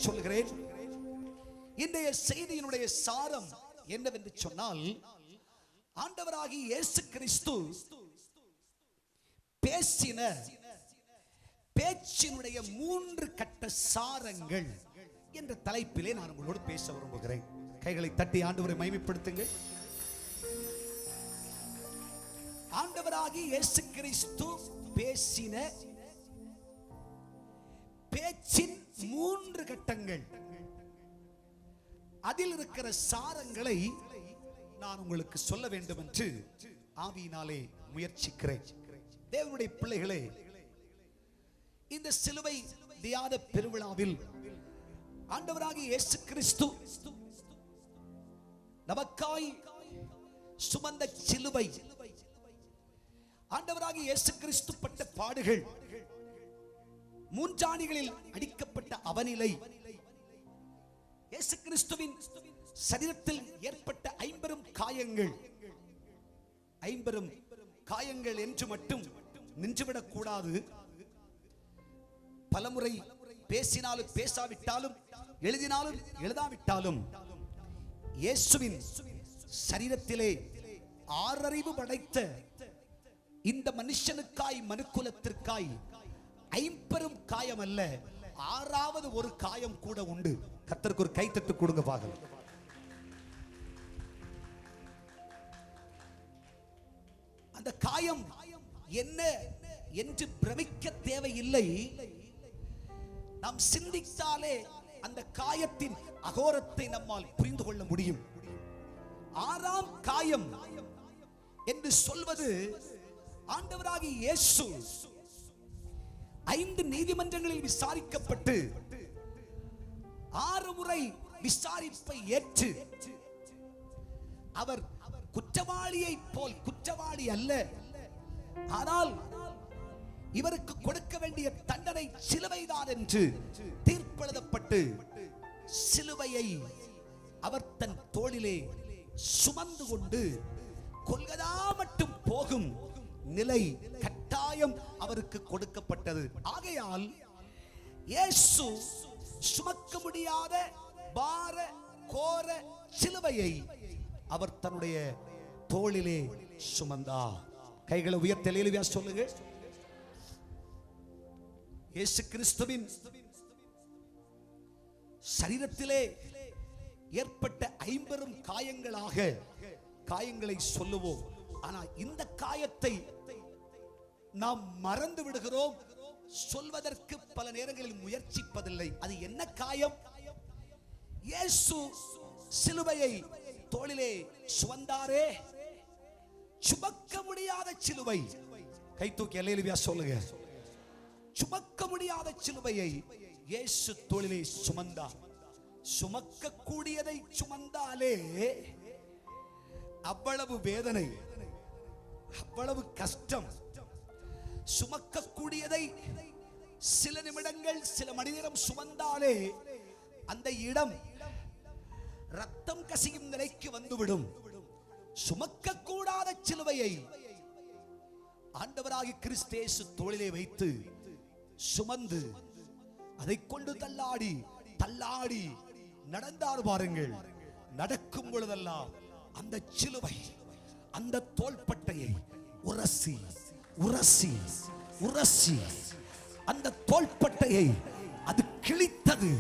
சொல்கிறேன். இன்றைய செய்தியினுடைய சாரம் என்னவென்று சொன்னால், ஆண்டவராகிய இயேசு கிறிஸ்து பேசின பேச்சினுடைய 3 கட்ட சாரங்கள் என்ற தலைப்பிலே நான் உங்களோடு பேச விரும்புகிறேன். கைகளை தட்டி ஆண்டவரை மகிமைப்படுத்துங்கள். ஆண்டவராகிய இயேசு கிறிஸ்து பேசின பேச்சின் 3 கட்டங்கள், அதில் இருக்கிற சாரங்களை நான் உங்களுக்கு சொல்ல வேண்டும் என்று ஆவியினாலே முயற்சிக்கிறேன். தேவனுடைய பிள்ளைகளே, இந்த சிலுவை தியான பெருவிழாவில் ஆண்டவராகிய இயேசு கிறிஸ்து நமக்காய் சுமந்த சிலுவை, ஆண்டவராகிய இயேசு கிறிஸ்து பட்ட பாடுகள், மூன்றாணிகளில் அடிக்கப்பட்ட அவநிலை, இயேசு கிறிஸ்துவின் சரீரத்தில் ஏற்பட்ட 50 காயங்கள், 50 காயங்கள் என்று மட்டும் நின்றுவிடக் கூடாது. பலமுறை பேசினாலும் பேசாவிட்டாலும், எழுதினாலும் எழுதாவிட்டாலும், இயேசுவின் சரீரத்திலே 6 அறிவு படைத்த இந்த மனுஷனுக்காய், மனுக்குலத்திற்காய் 50 காயம் அல்ல, 6வது ஒரு காயம் கூட உண்டு. கர்த்தருக்கு ஒரு கைத்தட்டு கொடுங்க பார்க்கலாம். அந்த காயம் என்ன என்று பிரமிக்க தேவையில்லை. நாம் சிந்தித்தாலே அந்த காயத்தின் அகோரத்தை நம்மால் புரிந்து கொள்ள முடியும். 6ஆம் காயம் என்று சொல்வது, ஆண்டவராகிய இயேசு 5 நீதிமன்றங்களில் விசாரிக்கப்பட்டு 6 முறை விசாரிப்பை ஏற்று, அவர் குற்றவாளியை போல் குற்றவாளி அல்ல, ஆனால் இவருக்கு கொடுக்க வேண்டிய தண்டனை சிலுவைதான் என்று தீர்ப்பெழுதப்பட்டு, சிலுவையை அவர் தன் தோளிலே சுமந்து கொண்டு கொல்கதா மட்டும் போகும் நிலை கட்டாயம் அவருக்கு கொடுக்கப்பட்டது. ஆகையால் இயேசு சுமக்க முடியாத பார கோர சிலுவையை அவர் தன்னுடைய தோளிலே சுமந்தார். கைகளை உயர்த்தி அல்லேலூயா சொல்லுங்க. இயேசு கிறிஸ்துவின் சரீரத்திலே ஏற்பட்ட 50 காயங்களாக காயங்களை சொல்லுவோம். ஆனால் இந்த காயத்தை நாம் மறந்து விடுகிறோம், சொல்வதற்கு பல நேரங்களில் முயற்சிப்பதில்லை. அது என்ன காயம்? இயேசு சிலுவையை தோளிலே சுமந்தாரே, சுமக்க முடியாத சிலுவை. கை தூக்கி அல்லேலூயா சொல்லுங்க. சுமக்க முடியாத சிலுவையை இயேசு தோளிலே சுமந்தார். சுமக்க கூடியதை சுமந்தாலே அவ்வளவு வேதனை, அவ்வளவு கஷ்டம். சுமக்க கூடியதை சில நிமிடங்கள், சில மணி நேரம் சுமந்தாலே அந்த இடம் ரத்தம் கசியும் நிலைக்கு வந்துவிடும். சுமக்க கூடாத சிலுவையை ஆண்டவராகிய கிறிஸ்து இயேசு தோளிலே வைத்து சுமந்து அதை கொண்டு தள்ளாடி தள்ளாடி நடந்தார் பாருங்கள். நடக்கும் பொழுதெல்லாம் அந்த சிலுவை, அந்த தோள்பட்டையை உரசி உரசி உரசி அந்த தோள்பட்டையை அது கிழித்தது.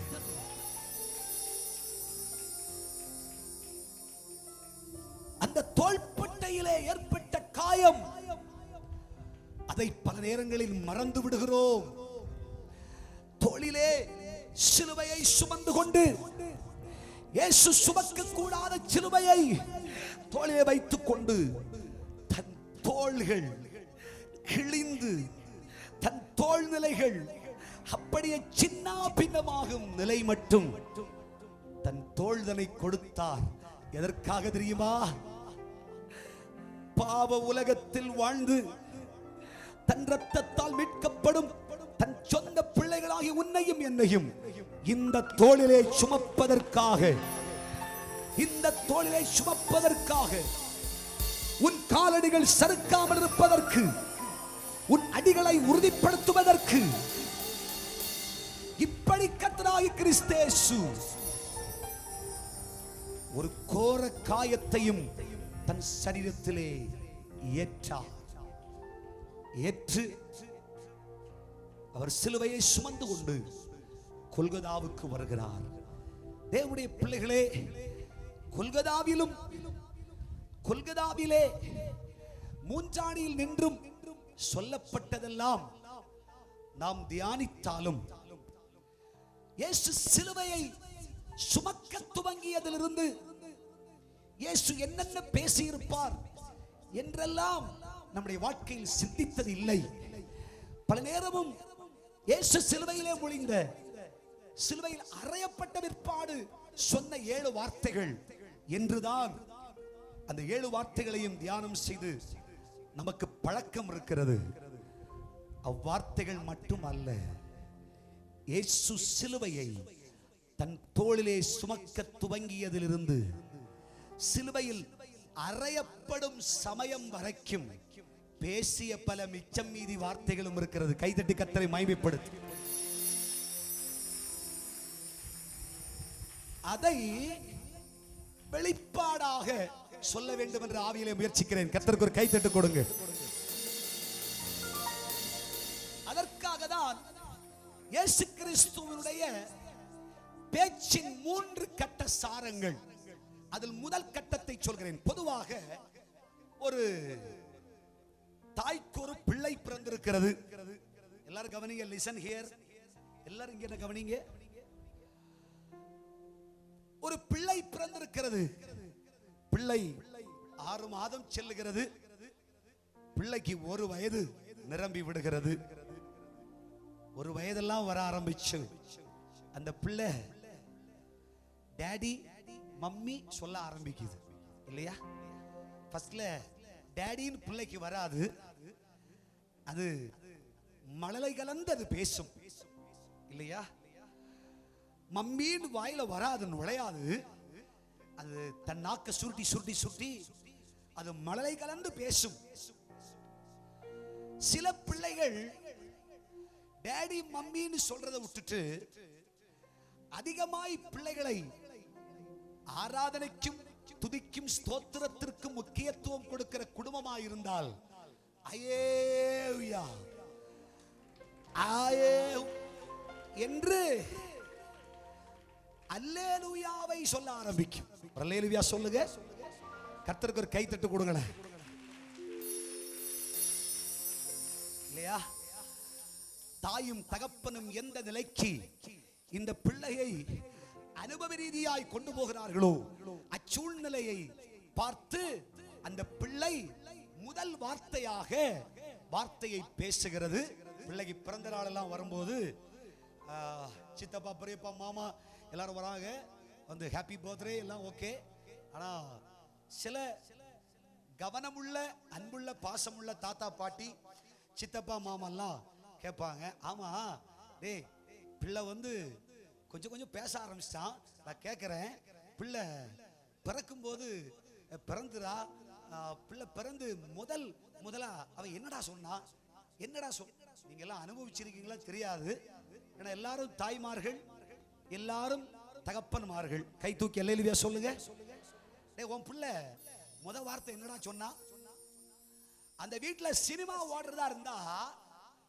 அந்த தோள்பட்டையிலே ஏற்பட்ட காயம், அதை பல நேரங்களில் மறந்து விடுகிறோம். தோளிலே சிலுவையை சுமந்து கொண்டு இயேசு சுமக்க கூடாத சிலுவையை தோளிலே வைத்துக் கொண்டு தன் தோள்கள் கிழிந்து, தன் தோள் நிலைகள் அப்படியே சின்ன பின்னமாகும் நிலை மட்டும் தன் தோள்தனை கொடுத்தார். எதற்காக தெரியுமா? பாவ உலகத்தில் வாழ்ந்து தன் இரத்தத்தால் மீட்கப்படும் தன் சொந்த பிள்ளைகளாகி உன்னையும் என்னையும் இந்த தோளிலே சுமப்பதற்காக, இந்த தோளிலே சுமப்பதற்காக, உன் காலடிகள் சறுக்காமல் இருப்பதற்கு, உன் அடிகளை உறுதிப்படுத்துவதற்கு, இப்படி கர்த்தர் கர்த்தராகிய கிறிஸ்தேசு ஒரு கோர காயத்தையும் தன் சரீரத்திலே ஏற்றார். ஏற்று அவர் சிலுவையை சுமந்து கொண்டு கொல்கதாவுக்கு வருகிறார். தேவனுடைய பிள்ளைகளே, கொல்கதாவிலே மூஞ்சாணியில் நின்றும் சொல்லப்பட்டதெல்லாம் நாம் தியானித்தாலும், இயேசு சிலுவையை சுமக்க துவங்கியதிலிருந்து இயேசு என்னென்ன பேசியிருப்பார் என்றெல்லாம் நம்முடைய வாழ்க்கையில் சிந்தித்தது இல்லை. பல நேரமும் இயேசு சிலுவையிலே மொழிந்த, சிலுவையில் அறையப்பட்ட பிற்பாடு சொன்ன 7 வார்த்தைகள் என்றுதான் அந்த 7 வார்த்தைகளையும் தியானம் செய்து நமக்கு பழக்கம் இருக்கிறது. அவ்வார்த்தைகள் மட்டுமல்ல, இயேசு சிலுவையை தன் தோளிலே சுமக்க துவங்கியதிலிருந்து சிலுவையில் அறையப்படும் சமயம் வரைக்கும் பேசிய பல மிச்சம் மீதி வார்த்தைகளும் இருக்கிறது. கைதட்டி கர்த்தரை மகிமைப்படுத்து. அதை வெளிப்பாடாக சொல்ல வேண்டும் என்று ஆவியிலே முயற்சிக்கிறேன். கர்த்தருக்கு ஒரு கைதட்டு கொடுங்க. அதற்காக தான் இயேசு கிறிஸ்துவினுடைய பேச்சின் 3 கட்ட சாரங்கள். அதில் முதல் கட்டத்தை சொல்கிறேன். பொதுவாக ஒரு தாய்க்கு ஒரு பிள்ளை பிறந்திருக்கிறது. எல்லாரும் கவனிங்க, லிசன் ஹியர். எல்லாரும் இங்க என்ன கவனிங்க. ஒரு பிள்ளை பிறந்திருக்கிறது. பிள்ளை 6 மாதம் செல்லுகிறது. பிள்ளைக்கு 1 வயது நிரம்பி விடுகிறது. 1 வயதெல்லாம் வர ஆரம்பிச்சு அந்த பிள்ளை டாடி மம்மி சொல்ல ஆரம்பிக்குது இல்லையா? ஃபர்ஸ்ட்ல டாடின்னு பிள்ளைக்கு வராது. அது மழலை கலந்து அது பேசும் இல்லையா? மம்மின்னு வாயில வராது, நுழையாது. அது தன் நாக்க சுருட்டி சுருட்டி சுருட்டி அது மழலை கலந்து பேசும். சில பிள்ளைகள் டாடி மம்மின்னு சொல்றதை விட்டுட்டு அதிகமாய் பிள்ளைகளை ஆராதனைக்கும் துதிக்கும் ஸ்தோத்திரத்திற்கும் முக்கியத்துவம் கொடுக்கிற குடும்பமாக இருந்தால் ஐயேயா என்று அல்லேலூயாவை சொல்ல ஆரம்பிக்கும். அல்லேலூயா சொல்லுங்க. கர்த்தருக்கு ஒரு கைத்தட்டு கொடுங்களேன். இல்லையா? தாயும் தகப்பனும் எந்த நிலைக்கு இந்த பிள்ளையை அனுபவ ரீதியாய் கொண்டு போகிறார்களோ அச்சூழ்நிலையை பார்த்து அந்த பிள்ளை முதல் வார்த்தையாக வார்த்தையை பேசுகிறது. பிள்ளைக்கு பிறந்த நாள் எல்லாம் வரும்போது சித்தப்பா பெரியப்பா மாமா எல்லாரும் வராங்க, வந்து ஹாப்பி பர்த்டே எல்லாம் ஓகே. ஆனா சில கவனமுள்ள அன்புள்ள பாசமுள்ள தாத்தா பாட்டி சித்தப்பா மாமெல்லாம் கேட்பாங்க, ஆமா டேய் பிள்ளை வந்து கொஞ்சம் கொஞ்சம் பேச ஆரம்பிச்சான், நான் கேட்குறேன் பிள்ளை பிறக்கும்போது பிறந்துடா, பிள்ளை பிறந்து முதலா அவன் என்னடா சொன்னான், என்னடா நீங்க எல்லாம் அனுபவிச்சிருக்கீங்களா தெரியாது. ஏன்னா எல்லாரும் தாய்மார்கள், எல்லாரும் தகப்பன்மார்கள். கை தூக்கி அல்லேலூயா சொல்லுங்க. உன் பிள்ளை வார்த்தை என்னடா சொன்னா? அந்த வீட்டுல சினிமா ஓடுறதா இருந்தா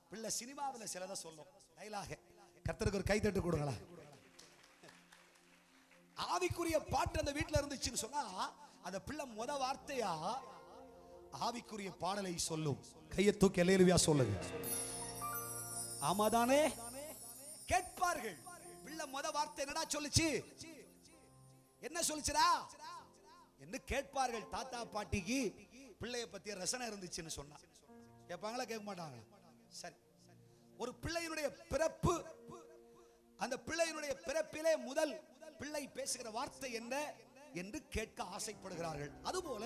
பிள்ளை சினிமாவில் சிலதை சொல்லும் டைலாக. கர்த்தருக்கு ஒரு கைத்தட்டு கொடுங்களா. ஆவிக்குரிய பாட்டு அந்த வீட்டுல இருந்துச்சுன்னு சொன்னா அந்த பிள்ளை வார்த்தையா ஆவிக்குரிய பாடலை சொல்லும். கையை தூக்கி அல்லேலூயா சொல்லுங்க. ஆமாதானே? கேட்பார்கள். பிள்ளை வார்த்தை என்னடா சொல்லுச்சு, என்ன சொல்லுச்சுடா என்று கேட்பார்கள். தாத்தா பாட்டிக்கு பிள்ளைய பத்திய ரசனை இருந்துச்சுன்னு சொன்னா கேட்பாங்களா, கேட்க மாட்டாங்க? சரி, ஒரு பிள்ளையினுடைய பிறப்பு, அந்த பிள்ளையினுடைய பிறப்பிலே முதல் பிள்ளை பேசுகிற வார்த்தை என்ன என்று கேட்க ஆசைப்படுகிறார்கள். அதுபோல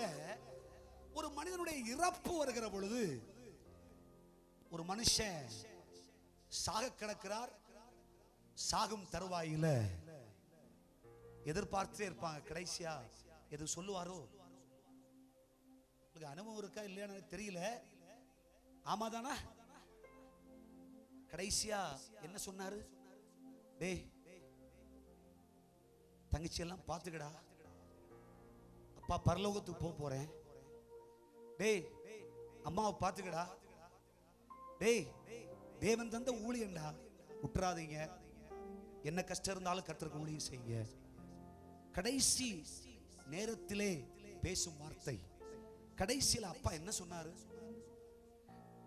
ஒரு மனிதனுடைய இறப்பு வருகிற பொழுது ஒரு மனுஷன் சாக கிடக்கிறார், சாகும் தருவாயில எதிர்பார்த்தே இருப்பாங்க கடைசியா எது சொல்லுவாரோ. அனுபவம் இருக்கா இல்லையான்னு தெரியல. ஆமாதானா? கடைசியா என்ன சொன்னாரு? டேய் தங்கச்சி எல்லாம் பார்த்துக்கடா, அப்பா பரலோகத்துக்கு போறேன், டேய் அம்மாவை பார்த்துக்கடா, டேய் தேவன் தந்த ஊழியண்டா, விட்டுறாதீங்க, என்ன கஷ்டம் இருந்தாலும் கர்த்தருக்கு ஊழியம் செய்யுங்க. கடைசி நேரத்திலே பேசும் வார்த்தை. கடைசியில் அப்பா என்ன சொன்னாரு?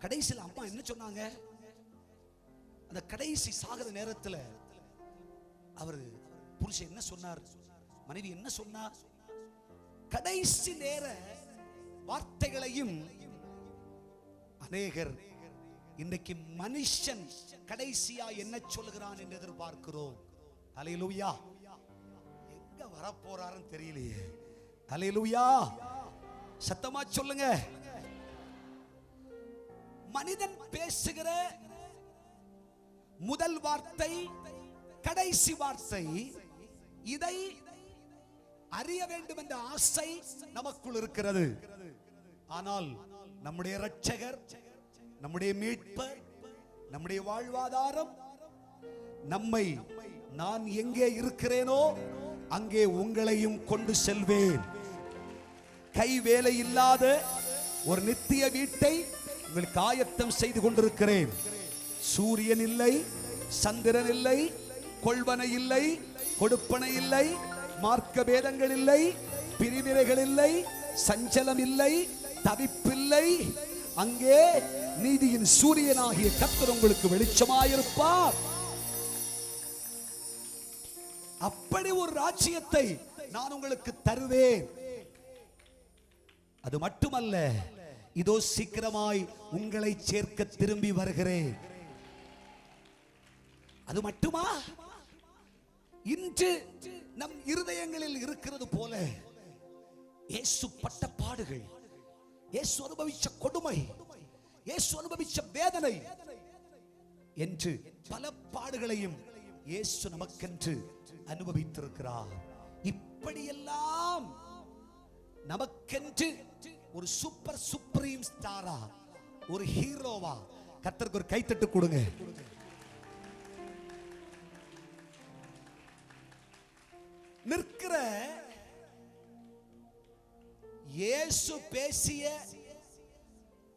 கடைசியில் அம்மா என்ன சொன்னாங்க? அந்த கடைசி சாகிற நேரத்தில் அவர் புருஷன் என்ன சொன்னார்? மனைவி என்ன சொன்னார்? கடைசி நேர வார்த்தைகளையும் அநேகர் இன்றைக்கு மனுஷன் கடைசியா என்ன சொல்லுகிறான் என்று எதிர்பார்க்கிறோம். அல்லேலூயா. எங்க வரப்போறாருன்னு தெரியலையே. அல்லேலூயா. சத்தமா சொல்லுங்க. மனிதன் பேசுகிற முதல் வார்த்தை, கடைசி வார்த்தை, இதை அறிய வேண்டும் என்ற ஆசை நமக்குள் இருக்கிறது. ஆனால் நம்முடைய இரட்சகர், நம்முடைய மீட்பர், நம்முடைய வாழ்வாதாரம் நம்மை, நான் எங்கே இருக்கிறேனோ அங்கே உங்களையும் கொண்டு செல்வேன், கை வேலை இல்லாத ஒரு நித்திய வீட்டை உங்களுக்கு ஆயத்தம் செய்து கொண்டிருக்கிறேன். சூரியன் இல்லை, சந்திரன் இல்லை, கொள்வனை இல்லை, கொடுப்பனை இல்லை, மார்க்க பேதங்கள் இல்லை, பிரிவினைகள் இல்லை, சஞ்சலம் இல்லை, தவிப்பில்லை. அங்கே நீதியின் சூரியனாகிய கர்த்தர் உங்களுக்கு வெளிச்சமாயிருப்பார். அப்படி ஒரு ராஜ்யத்தை நான் உங்களுக்கு தருவேன். அது மட்டுமல்ல, இதோ சீக்கிரமாய் உங்களை சேர்க்க திரும்பி வருகிறேன். அது மட்டுமா? இன்று நம் இருதயங்களில் இருக்கிறது போல இயேசு பட்ட பாடுகள், இயேசு அனுபவிச்ச கொடுமை, இயேசு அனுபவிச்ச வேதனை என்று பல பாடுகளையும் இயேசு நமக்கென்று அனுபவித்திருக்கிறார். இப்படியெல்லாம் நமக்கென்று ஒரு சூப்பர் சுப்ரீம் ஸ்டாரா, ஒரு ஹீரோவா கர்த்தருக்கு ஒரு கைத்தட்டு கொடுங்க. நிற்கிற இயேசு பேசிய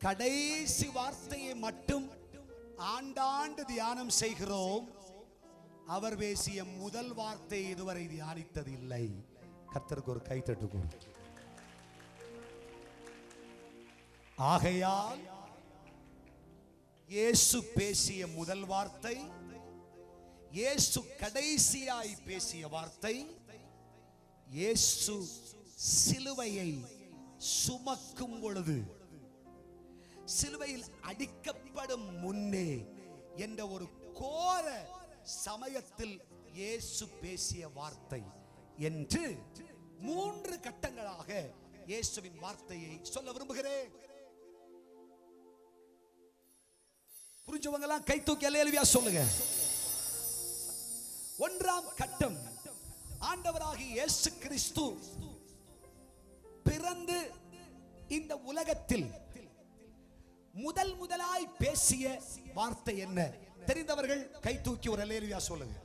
கடைசி வார்த்தையை மட்டும் ஆண்டாண்டு தியானம் செய்கிறோம். அவர் பேசிய முதல் வார்த்தை இதுவரை தியானித்தது இல்லை. கர்த்தருக்கு ஒரு கைத்தட்டு கொடுங்க. ஆகையால் இயேசு பேசிய முதல் வார்த்தை, இயேசு கடைசியாய் பேசிய வார்த்தை, இயேசு சிலுவையை சுமக்கும் பொழுது, சிலுவையில் அடிக்கப்படும் முன்னே என்ற ஒரு கோர சமயத்தில் இயேசு பேசிய வார்த்தை என்று 3 கட்டங்களாக இயேசுவின் வார்த்தையை சொல்ல விரும்புகிறேன். புரிஞ்சவங்க எல்லாம் கை தூக்கி அல்லேலூயா சொல்லுங்க. 1ஆம் கட்டம், ஆண்டவராகிய இயேசு கிறிஸ்து பிறந்து இந்த உலகத்தில் முதலாய் பேசிய வார்த்தை என்ன? தெரிந்தவர்கள் கை தூக்கி ஒரு அல்லேலூயா சொல்லுங்க.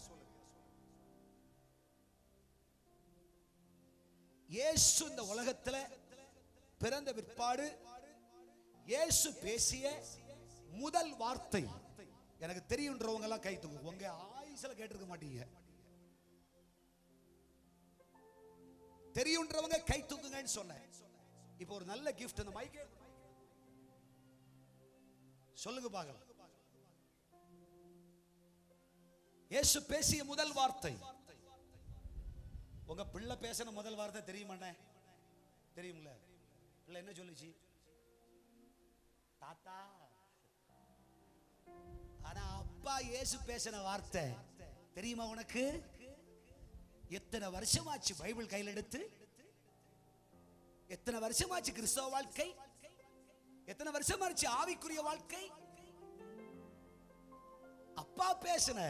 இயேசு இந்த உலகத்துல பிறந்த பிற்பாடு இயேசு பேசிய முதல் வார்த்தை, எனக்கு தெரியும்ன்றவங்க எல்லாம் கை தூக்கு. உங்க ஆயுசுல கேட்டிருக்க மாட்டீங்க. தெரியும்ன்றவங்க கை தூக்குங்கன்னு சொன்னேன். இப்போ ஒரு நல்ல கிஃப்ட், அந்த மைக் சொல்லுங்க பார்க்கலாம். இயேசு பேசிய முதல் வார்த்தை, உங்க பிள்ளை பேசின முதல் வார்த்தை தெரியுமாண்ணே? தெரியும்ல? பிள்ளை என்ன சொல்லுச்சு? தாத்தா. ஆனா அப்பா இயேசு பேசின வார்த்தை தெரியுமா உனக்கு? எத்தனை வருஷமாச்சு பைபிள் கையில் எடுத்து? எத்தனை வருஷமாச்சு கிறிஸ்தவ வாழ்க்கை? எத்தனை வருஷமாச்சு ஆவிக்குரிய வாழ்க்கை? அப்பா பேசின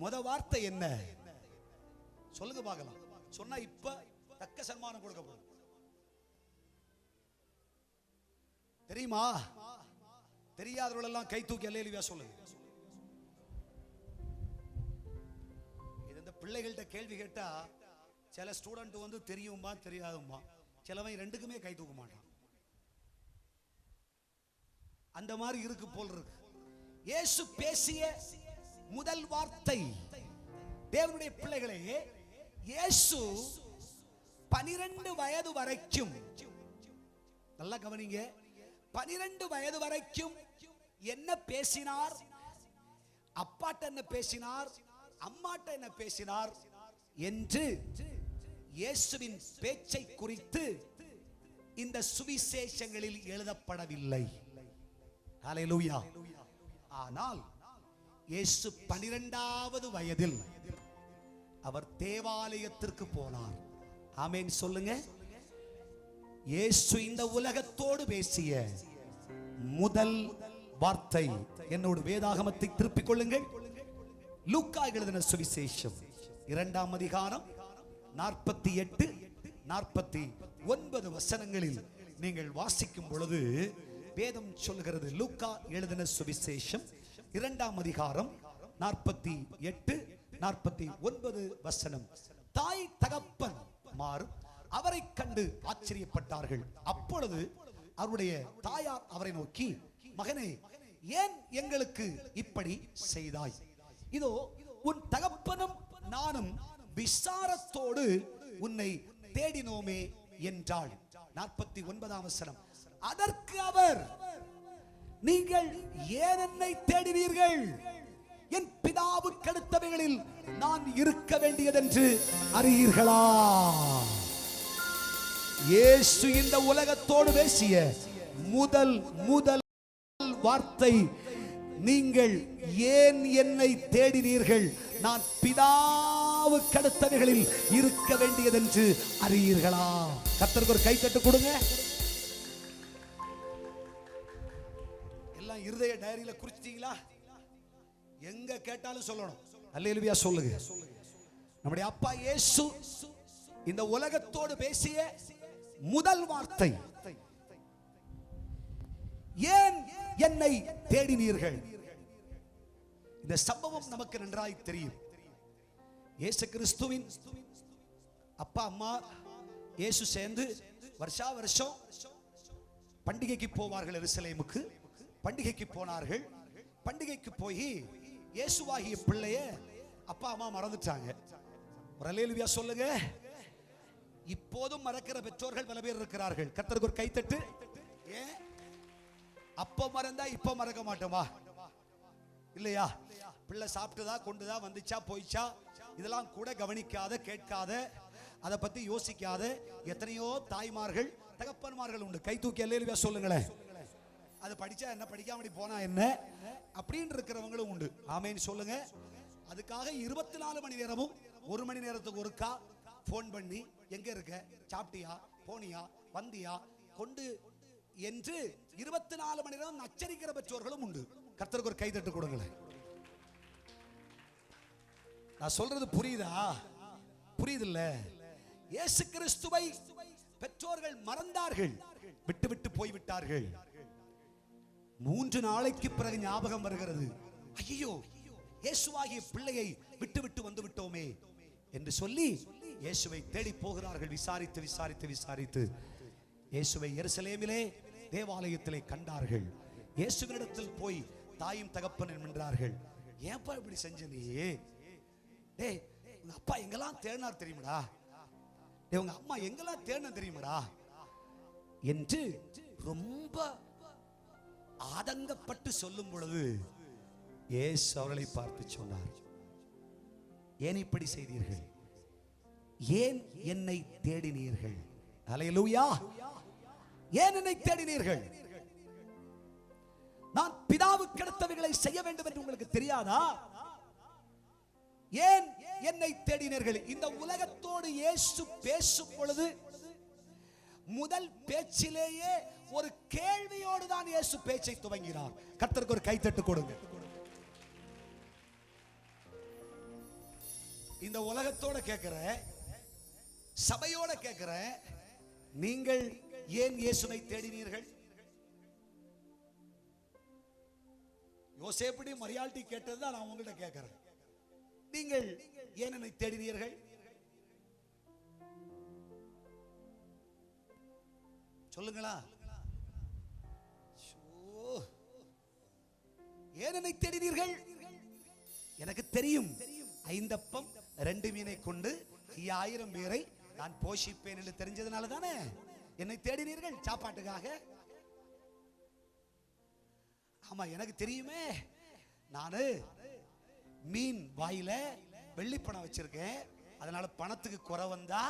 முத வார்த்தை என்ன? சொல்லுங்க பார்க்கலாம். சொன்னா இப்ப தக்க சன்மானம் கொடுக்கப்படும். தெரியுமா? தெரியாதவர்கள் எல்லாம் கை தூக்கி அல்லேலூயா சொல்லுங்க. இது இந்த பிள்ளைகள்கிட்ட கேள்வி கேட்டா சில ஸ்டூடெண்ட் வந்து தெரியுமா தெரியாதுமா, சிலவன் ரெண்டுக்குமே கை தூக்க மாட்டான். அந்த மாதிரி இருக்கு போல் இருக்கு. இயேசு பேசிய முதல் வார்த்தை, தேவனுடைய பிள்ளைகளே, இயேசு 12 வயது வரைக்கும், நல்லா கவனிங்க, 12 வயது வரைக்கும் என்ன பேசினார், அப்பாட்ட என்ன பேசினார், அம்மாட்ட என்ன பேசினார் என்று இயேசுவின் பேச்சை குறித்து இந்த சுவிசேஷங்களில் எழுதப்படவில்லை. ஹல்லேலூயா. ஆனால் இயேசு 12வது வயதில் அவர் தேவாலயத்திற்கு போனார். ஆமென் சொல்லுங்க. இயேசு இந்த உலகத்தோடு பேசிய முதல் வார்த்தை, என்னோடு வேதாகமத்தை திருப்பிக் கொள்ளுங்கள். லூக்கா எழுதின சுவிசேஷம் 2ஆம் அதிகாரம் 48, 49 வசனங்களில் நீங்கள் வாசிக்கும் பொழுது வேதம் சொல்லுகிறது. லூக்கா எழுதின சுவிசேஷம் 2ஆம் அதிகாரம் 48, 49 வசனம். தாய் தகப்பன் மாறும் அவரை கண்டு ஆச்சரியப்பட்டார்கள். அப்பொழுது அவருடைய தாயார் அவரை நோக்கி, மகனே, ஏன் எங்களுக்கு இப்படி செய்தாய்? இதோ உன் தகப்பனும் நானும் விசாரத்தோடு உன்னை தேடினோமே என்றாள். 49ஆம் வசனம். அதற்கு அவர், நீங்கள் ஏன் என்னை தேடினீர்கள்? என் பிதாவுக்கு அடுத்தவைகளில் நான் இருக்க வேண்டியதென்று அறியீர்களா? இயேசு இந்த உலகத்தோடு பேசிய முதல் வார்த்தை, நீங்கள் ஏன் என்னை தேடினீர்கள்? நான் பிதாவுக்கு அடுத்தவைகளில் இருக்க வேண்டியதென்று அறியீர்களா? கர்த்தருக்கு ஒரு கைத்தட்டு கொடுங்க. எல்லாம் இருதய டைரியில குறிச்சிட்டீங்களா? எங்க கேட்டாலும் சொல்லணும். அல்லேலூயா சொல்லுங்க. நம்முடைய அப்பா இயேசு இந்த உலகத்தோடு பேசிய முதல் வார்த்தை, ஏன் என்னை தேடினீர்கள்? இந்த சம்பவம் நமக்கு நன்றாய் தெரியும். இயேசு கிறிஸ்துவின் அப்பா அம்மா இயேசு சேர்ந்து வருஷா வருஷம் பண்டிகைக்கு போவார்கள். எருசலேமுக்கு பண்டிகைக்கு போனார்கள். பண்டிகைக்கு போய் இயேசுவாகிய பிள்ளைய அப்பா அம்மா மறந்துட்டாங்க. ஒரு அல்லேலூயா சொல்லுங்க. இப்போதும் மறக்கிற பெற்றோர்கள் பல பேர் இருக்கிறார்கள். கர்த்தருக்கு ஒரு கைத்தட்டு. ஏன் அப்ப மறந்தா இப்ப மறக்க மாட்டோமா? இல்லையா? பிள்ளை சாப்பிட்டுதா, கொண்டுதா, வந்துச்சா, போயிச்சா, இதெல்லாம் கூட கவனிக்காத, கேட்காத, அதை பத்தி யோசிக்காத எத்தனையோ தாய்மார்கள் தகப்பன்மார்கள் உண்டு. கை தூக்கி அல்லேலூயா சொல்லுங்களேன். அது படிச்சா என்ன, படிக்காம போனா என்ன அப்படின்னு இருக்கிறவங்களும் உண்டு. ஆமேன்னு சொல்லுங்க. அதுக்காக 24 மணி நேரமும் 1 மணி நேரத்துக்கு ஒருக்கா போன் பண்ணி, எங்க இருக்க, சாப்பிட்டியா, போனியா, வந்தியா, கொண்டு என்று 24 மணி நேரம் நச்சரிக்கிற பெற்றோர்களும் உண்டு. கர்த்தருக்கு ஒரு கைதட்டு கொடுங்களேன். நான் சொல்றது புரியுதா? புரியுதில்ல? இயேசு கிறிஸ்துவை பெற்றோர்கள் மறந்தார்கள், விட்டு விட்டு போய்விட்டார்கள். 3 நாளைக்கு பிறகு ஞாபகம் வருகிறது, ஐயோ, இயேசுவாகிய பிள்ளையை விட்டு விட்டு வந்து விட்டோமே என்று சொல்லி இயேசுவை தேடி போகிறார்கள். விசாரித்து விசாரித்து விசாரித்து இயேசுவை எருசலேமிலே தேவாலயத்திலே கண்டார்கள். இயேசுவினிடத்தில் போய் தாயும் தகப்பனும் நின்றார்கள். ஏன்பா இப்படி செஞ்ச நீ? டேய், உங்க அப்பா எங்கெல்லாம் தேடினார் தெரியுமாடா? டேய், உங்க அம்மா எங்கெல்லாம் தேடினா தெரியுமாடா என்று ரொம்ப ஆதங்கப்பட்டு சொல்லும் பொழுது இயேசு அவர்களை பார்த்து சொன்னார், ஏன் இப்படி செய்தீர்கள்? ஏன் என்னை தேடினீர்கள்? அல்லேலூயா. ஏன் என்னை தேடினீர்கள்? நான் பிதாவுக்கு அடுத்தவைகளை செய்ய வேண்டும் என்று உங்களுக்கு தெரியாதா? ஏன் என்னை தேடினீர்கள்? இந்த உலகத்தோடு இயேசு பேசும் பொழுது முதல் பேச்சிலேயே ஒரு கேள்வியோடு தான் இயேசு பேச்சை துவங்கினார். கர்த்தருக்கு ஒரு கைத்தட்டு கொடுங்க. இந்த உலகத்தோட கேட்கிற, சபையோட கேட்கிற, நீங்கள் ஏன் இயேசுவை தேடினீர்கள்? யோசேப்படி மரியாதை கேட்டது நான் உங்கள்கிட்ட கேட்கிறேன். நீங்கள் ஏன் என்னை தேடினீர்கள்? சொல்லுங்களா? ஏன் என்னை தேடினீர்கள்? எனக்கு தெரியும் 5 அப்பம் 2 மீனை கொண்டு 5000 பேரை நான் போஷிப்பேன் என்று தெரிஞ்சதுனால தானே என்னை தேடினீர்கள், சாப்பாட்டுக்காக. ஆமா, எனக்கு தெரியுமே. நானு மீன் வாயில வெள்ளிப்பணம் வச்சிருக்கேன். அதனால பணத்துக்கு குறை வந்தா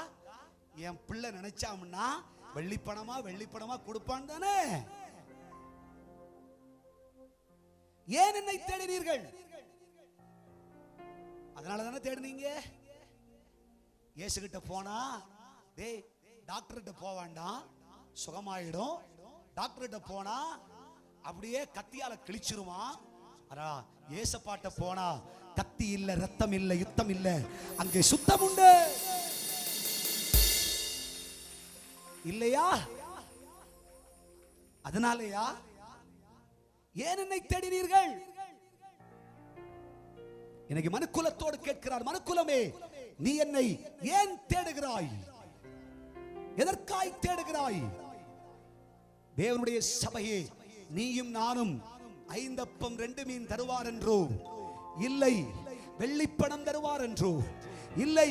என் பிள்ளை நினைச்சாம்னா வெள்ளிப்பணமா கொடுப்பான் தானே. ஏன் என்னை தேடினீர்கள்? அதனால தானே தேடினீங்க. இயேசு கிட்ட போனா, டேய் டாக்டர் கிட்ட போக வேண்டாம், சுகமாயிடும். டாக்டர் கிட்ட போனா அப்படியே கத்தியால கிழிச்சிருமா. ஆனா இயேசுபாட்ட போனா கத்தி இல்ல, ரத்தம் இல்ல, யுத்தம் இல்ல, அங்கே சுத்தம் உண்டு. இல்லையா? அதனாலயா ஏன் என்னை தேடினீர்கள்? இன்னைக்கு மனுக்குலத்தோடு கேட்கிறார், மனுக்குலமே நீ என்னை ஏன் தேடுகிறாய்? எதற்காய் தேடுகிறாய்? தேவனுடைய சபையே, நீயும் நானும் 5 அப்பம் 2 மீன் தருவார் என்றோ, இல்லை வெள்ளிப்பணம் தருவார் என்றோ, இல்லை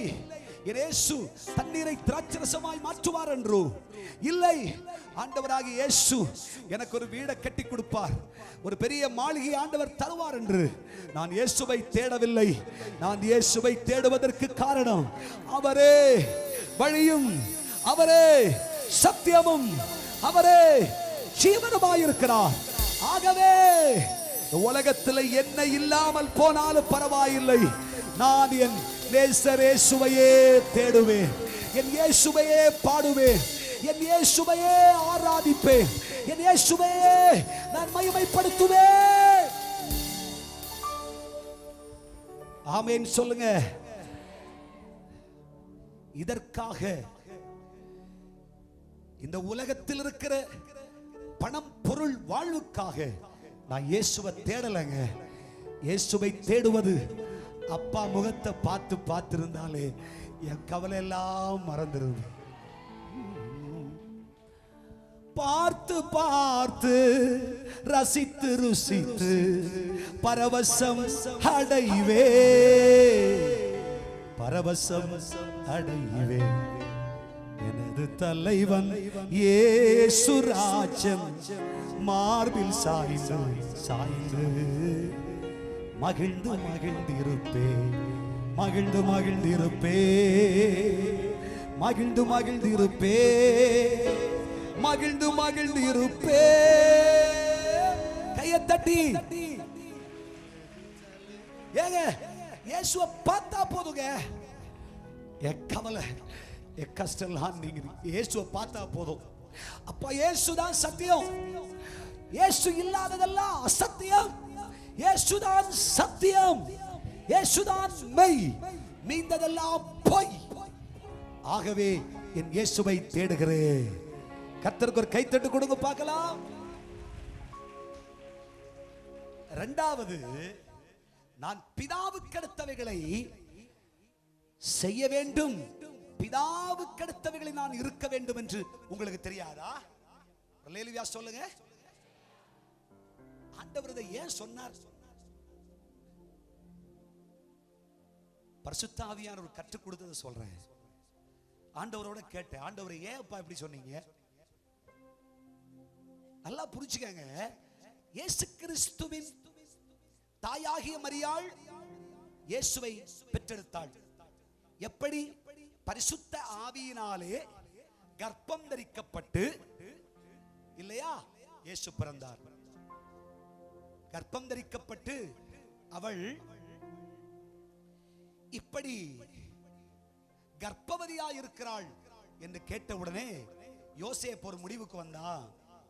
இயேசு தண்ணீரை திராட்சரசமாய் மாற்றுவார் என்றோ, இல்லை ஆண்டவராகிய இயேசு எனக்கு ஒரு வீடை கட்டி கொடுப்பார், ஒரு பெரிய மாளிகை ஆண்டவர் தருவார் என்று நான் இயேசுவை தேடவில்லை. நான் இயேசுவை தேடுவதற்கு காரணம் அவரே வழியும், அவரே சத்தியமும், அவரே ஜீவனுமாயிருக்கிறார். ஆகவே உலகத்தில் என்ன இல்லாமல் போனாலும் பரவாயில்லை, நான் என் நேசர் இயேசுவையே தேடுவேன், என் இயேசுவையே பாடுவேன், என் இயேசுவையே ஆராதிப்பேன், என் இயேசுவையே நான் மகிமைப்படுத்துவேன். ஆமென் சொல்லுங்க. இதற்காக இந்த உலகத்தில் இருக்கிற பணம் பொருள் வாழ்வுக்காக நான் இயேசுவை தேடலைங்க. இயேசுவை தேடுவது அப்பா முகத்தை பார்த்து பார்த்திருந்தாலே என் கவலை எல்லாம் மறந்துருது. பார்த்து பார்த்து ரசித்து ருசித்து பரவசம் அடைவே, பரவசம் அடைவே, எனது தலைவன் இயேசு ராஜன் மார்பில் சாய்ந்து சாய்ந்து மகிழ்ந்து மகிழ்ந்திருப்பே, மகிழ்ந்து மகிழ்ந்திருப்பே, மகிழ்ந்து மகிழ்ந்திருப்பே, மகிழ்ந்து மகிழ்ந்திருப்பே. கையை தட்டி ஏங்க இயேசுவை பார்த்தா போதுங்க, என் கவலை என் கஷ்டம் எல்லாம் நீங்க இயேசுவை பார்த்தா போதும். அப்ப இயேசுதான் சத்தியம், இயேசு இல்லாததெல்லாம் அசத்தியம், இயேசுதான் சத்தியம், இயேசுதான் மெய், மீந்ததெல்லாம் பொய். ஆகவே என் இயேசுவை தேடுகிறேன். கர்த்தருக்கு ஒரு கைத்தட்டு கொடுங்க பார்க்கலாம். இரண்டாவது, நான் பிதாவுக்கு அடுத்தவைகளை செய்ய வேண்டும், பிதாவுக்கு அடுத்தவைகளை நான் இருக்க வேண்டும் என்று உங்களுக்கு தெரியாதா? அல்லேலூயா சொல்லுங்க. ஆண்டவர் இதை ஏன் சொன்னார்? பரிசுத்த ஆவியானவர் கற்றுக் கொடுத்ததை சொல்றேன். ஆண்டவரோட கேட்டேன், ஆண்டவரை ஏன் அப்பா இப்படி சொன்னீங்க? நல்லா புரிஞ்சுக்கங்க. இயேசு கிறிஸ்துவின் தாயாகிய மரியாள் இயேசுவை பெற்றெடுத்தாள். எப்படி? பரிசுத்த ஆவியினாலே கர்ப்பம் தரிக்கப்பட்டு இல்லையா இயேசு பிறந்தார். கர்ப்பம் தரிக்கப்பட்டு அவள் இப்படி கர்ப்பவதியாய் இருக்கிறாள் என்று கேட்டவுடனே யோசேப்பு ஒரு முடிவுக்கு வந்தா,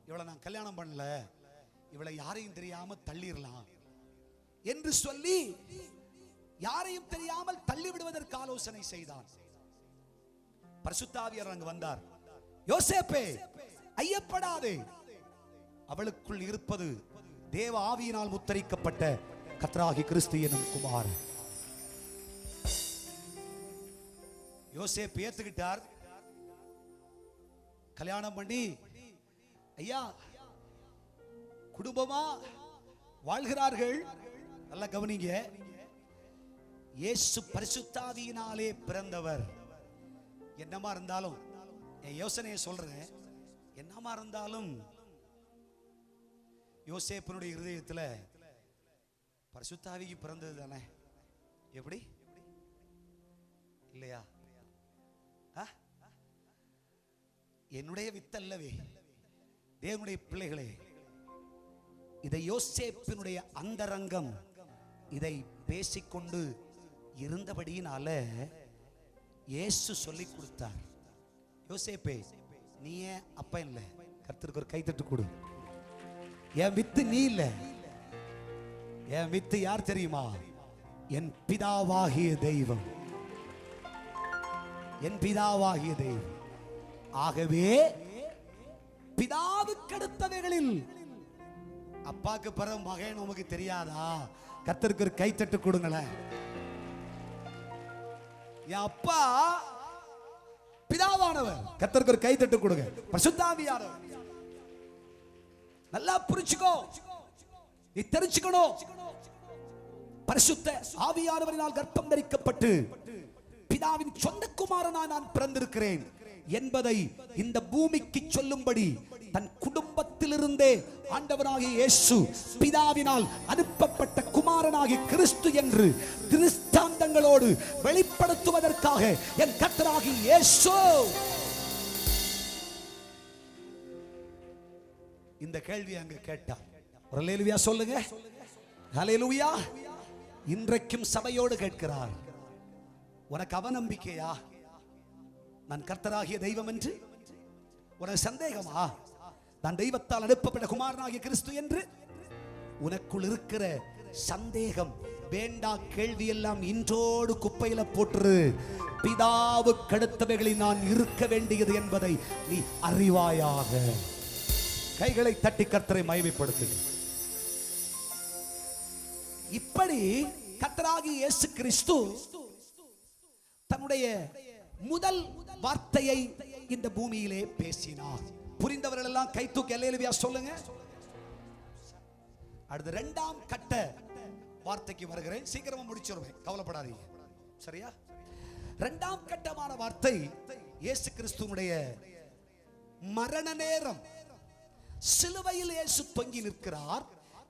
இவளை நான் கல்யாணம் பண்ணல, இவளை யாரையும் தெரியாம தள்ளிடலாம் என்று சொல்லி யாரையும் தெரியாமல் தள்ளி விடுவதற்கு ஆலோசனை செய்தான். பரிசுத்த ஆவியானவர் அங்கு வந்தார். யோசேப்பே ஐயப்படாதே, அவளுக்குள் இருப்பது தேவ ஆவியினால் முத்தரிக்கப்பட்ட கர்த்தராகிய கிறிஸ்து எனும் குமாரன். யோசேப்பு ஏத்துக்கிட்டார். கல்யாணம் பண்ணி ஐயா குடும்பமா வாழ்கிறார்கள். நல்லா கவனிங்க. இயேசு பரிசுத்தாவியினாலே பிறந்தவர். என்னமா இருந்தாலும் என் யோசனையை சொல்றேன், என்னமா இருந்தாலும் யோசேப்பினுடைய இருதயத்தில் பரிசுத்தாவிக்கு பிறந்தது தானே. எப்படி இல்லையா? என்னுடைய வித்தல்லவே தேவனுடைய பிள்ளைகளே, இதை யோசேப்பினுடைய அந்தரங்கம் இதை பேசிக்கொண்டு இருந்தபடியினால இயேசு சொல்லி கொடுத்தார். யோசேப்பே, நீ ஏன் அப்ப இல்லை? கர்த்தருக்கு ஒரு கைத்தட்டு கொடு. என் வித்து நீ இல்ல, என் வித்து யார் தெரியுமா? என் பிதாவாகிய தெய்வம். என் பிதாவாகிய தெய்வம். ஆகவே பிதாவுக்கு அடுத்தவைகளில் அப்பாக்கு பிறகு மகன் உமக்கு தெரியாதா? கர்த்தருக்கு ஒரு கைத்தட்டு கொடுங்களேன். என் அப்பா பிதாவானவர். கர்த்தருக்கு ஒரு கைத்தட்டு கொடுங்க. பரிசுத்தாவியானவர். நல்லா புரிச்சுக்கோ, நீ தெரிஞ்சுக்கணும். பரிசுத்த ஆவியானவரினால் கர்ப்பம் தரிக்கப்பட்டு பிதாவின் சொந்த குமாரனாய் நான் பிறந்திருக்கிறேன் என்பதை இந்த பூமிக்கு சொல்லும்படி தன் குடும்பத்திலிருந்தே ஆண்டவராகிய இயேசு பிதாவினால் அனுப்பப்பட்ட குமாரனாகிய கிறிஸ்து என்று திருஷ்டாந்தங்களோடு வெளிப்படுத்துவதற்காக என் கர்த்தராகிய இயேசு இந்த கேள்வி அங்கு கேட்டார். ஒரு அல்லேலூயா சொல்லுங்க. அல்லேலூயா. இன்றைக்கும் சபையோடு கேட்கிறார், உனக்கு அவநம்பிக்கையா நான் கர்த்தராகிய தெய்வம் என்று? உனக்கு சந்தேகமா நான் தெய்வத்தால் அனுப்பப்பட்ட குமாரனாகிய கிறிஸ்து என்று? உனக்குள் இருக்கிற சந்தேகம் வேண்டா கேள்வி எல்லாம் இன்றோடு குப்பையில போட்டு பிதாவுக்கு அடுத்தவைகளில் நான் இருக்க வேண்டியது என்பதை நீ அறிவாயாக. கைகளை தட்டி கர்த்தரை மகிமைப்படுத்து. இப்படி கர்த்தராகிய இயேசு கிறிஸ்து தன்னுடைய முதல் வார்த்தையை இந்த பூமியிலே பேசினார். புரிந்தவர்கள் எல்லாம் கை தூக்கி அல்லேலூயா சொல்லுங்க. அடுத்து இரண்டாம் கட்ட வார்த்தைக்கு வருகிறேன். சீக்கிரமா முடிச்சிருவேன், கவலைப்படாதீங்க. சரியா? இரண்டாம் கட்டமான வார்த்தை இயேசு கிறிஸ்துவுடைய மரண நேரம். சிலுவையில் இயேசு தொங்கி நிற்கிறார்.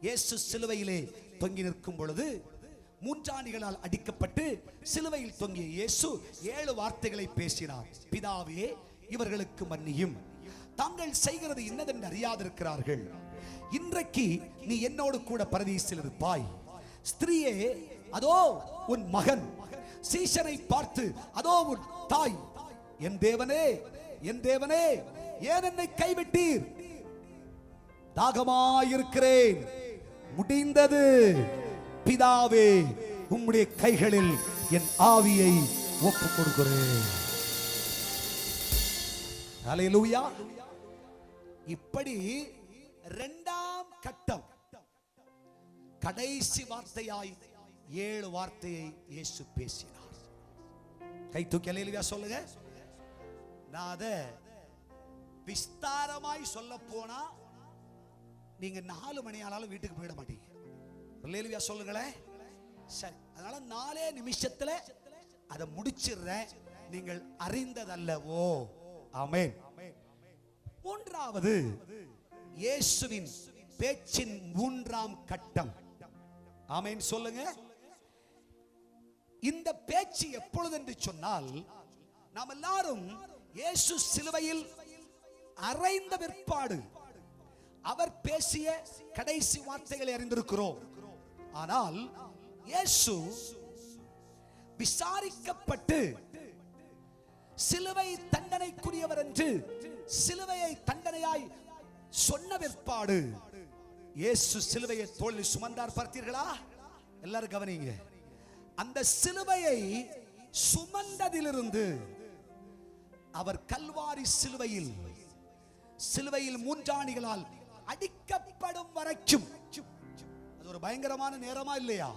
இயேசு சிலுவையிலே தொங்கி நிற்கும் பொழுது மூன்றாணிகளால் அடிக்கப்பட்டு சிலுவையில் தொங்கிய இயேசு 7 வார்த்தைகளை பேசினார். பிதாவே, இவர்களுக்கு மன்னியும், தாங்கள் செய்கிறது இன்னதென்று அறியாதிருக்கிறார்கள். இன்றைக்கு நீ என்னோடு கூட பரதீசில் இருப்பாய். ஸ்திரீயே, அதோ உன் மகன். சீஷனை பார்த்து, அதோ உன் தாய். என் தேவனே, என் தேவனே, ஏன் என்னை கைவிட்டீர்? தாகமாயிருக்கிறேன், முடிந்தது. பிதாவே, உம்முடைய கைகளில் என் ஆவியை ஒப்புக் கொடுக்கிறேன். அல்லேலூயா. இப்படி இரண்டாம் கட்டம், கடைசி வார்த்தையாய் 7 வார்த்தையை இயேசு பேசினார். கை தூக்கி அல்லேலூயா சொல்லுங்க. நான் அதை விஸ்தாரமாய் சொல்ல போனா நீங்க 4 மணி ஆனாலும் வீட்டுக்கு போயிட மாட்டீங்க. அல்லேலூயா சொல்லுங்களேன். சரி, அதனால 4 நிமிஷத்துல அதை முடிச்சிடுறேன். நீங்கள் அறிந்ததல்லவோ? ஆமென். மூன்றாவது இயேசுவின் பேச்சின் 3ஆம் கட்டம். ஆமென் சொல்லுங்க. இந்த பேச்சு எப்பொழுது என்று சொன்னால், நாம் எல்லாரும் இயேசு சிலுவையில் அறைந்த பிற்பாடு அவர் பேசிய கடைசி வார்த்தைகளை அறிந்திருக்கிறோம். ஆனால் இயேசு விசாரிக்கப்பட்டு சிலுவை தண்டனைக்குரியவர் என்று சிலுவையை தண்டனையாய் சொன்ன பிற்பாடு இயேசு சிலுவையை தோளில் சுமந்தார். பார்த்தீர்களா? எல்லாரும் கவனிங்க. அந்த சிலுவையை சுமந்ததிலிருந்து அவர் கல்வாரி சிலுவையில் மூன்றாணிகளால் அடிக்கப்படும் வரைக்கும், அது ஒரு பயங்கரமான நேரமா இல்லையா?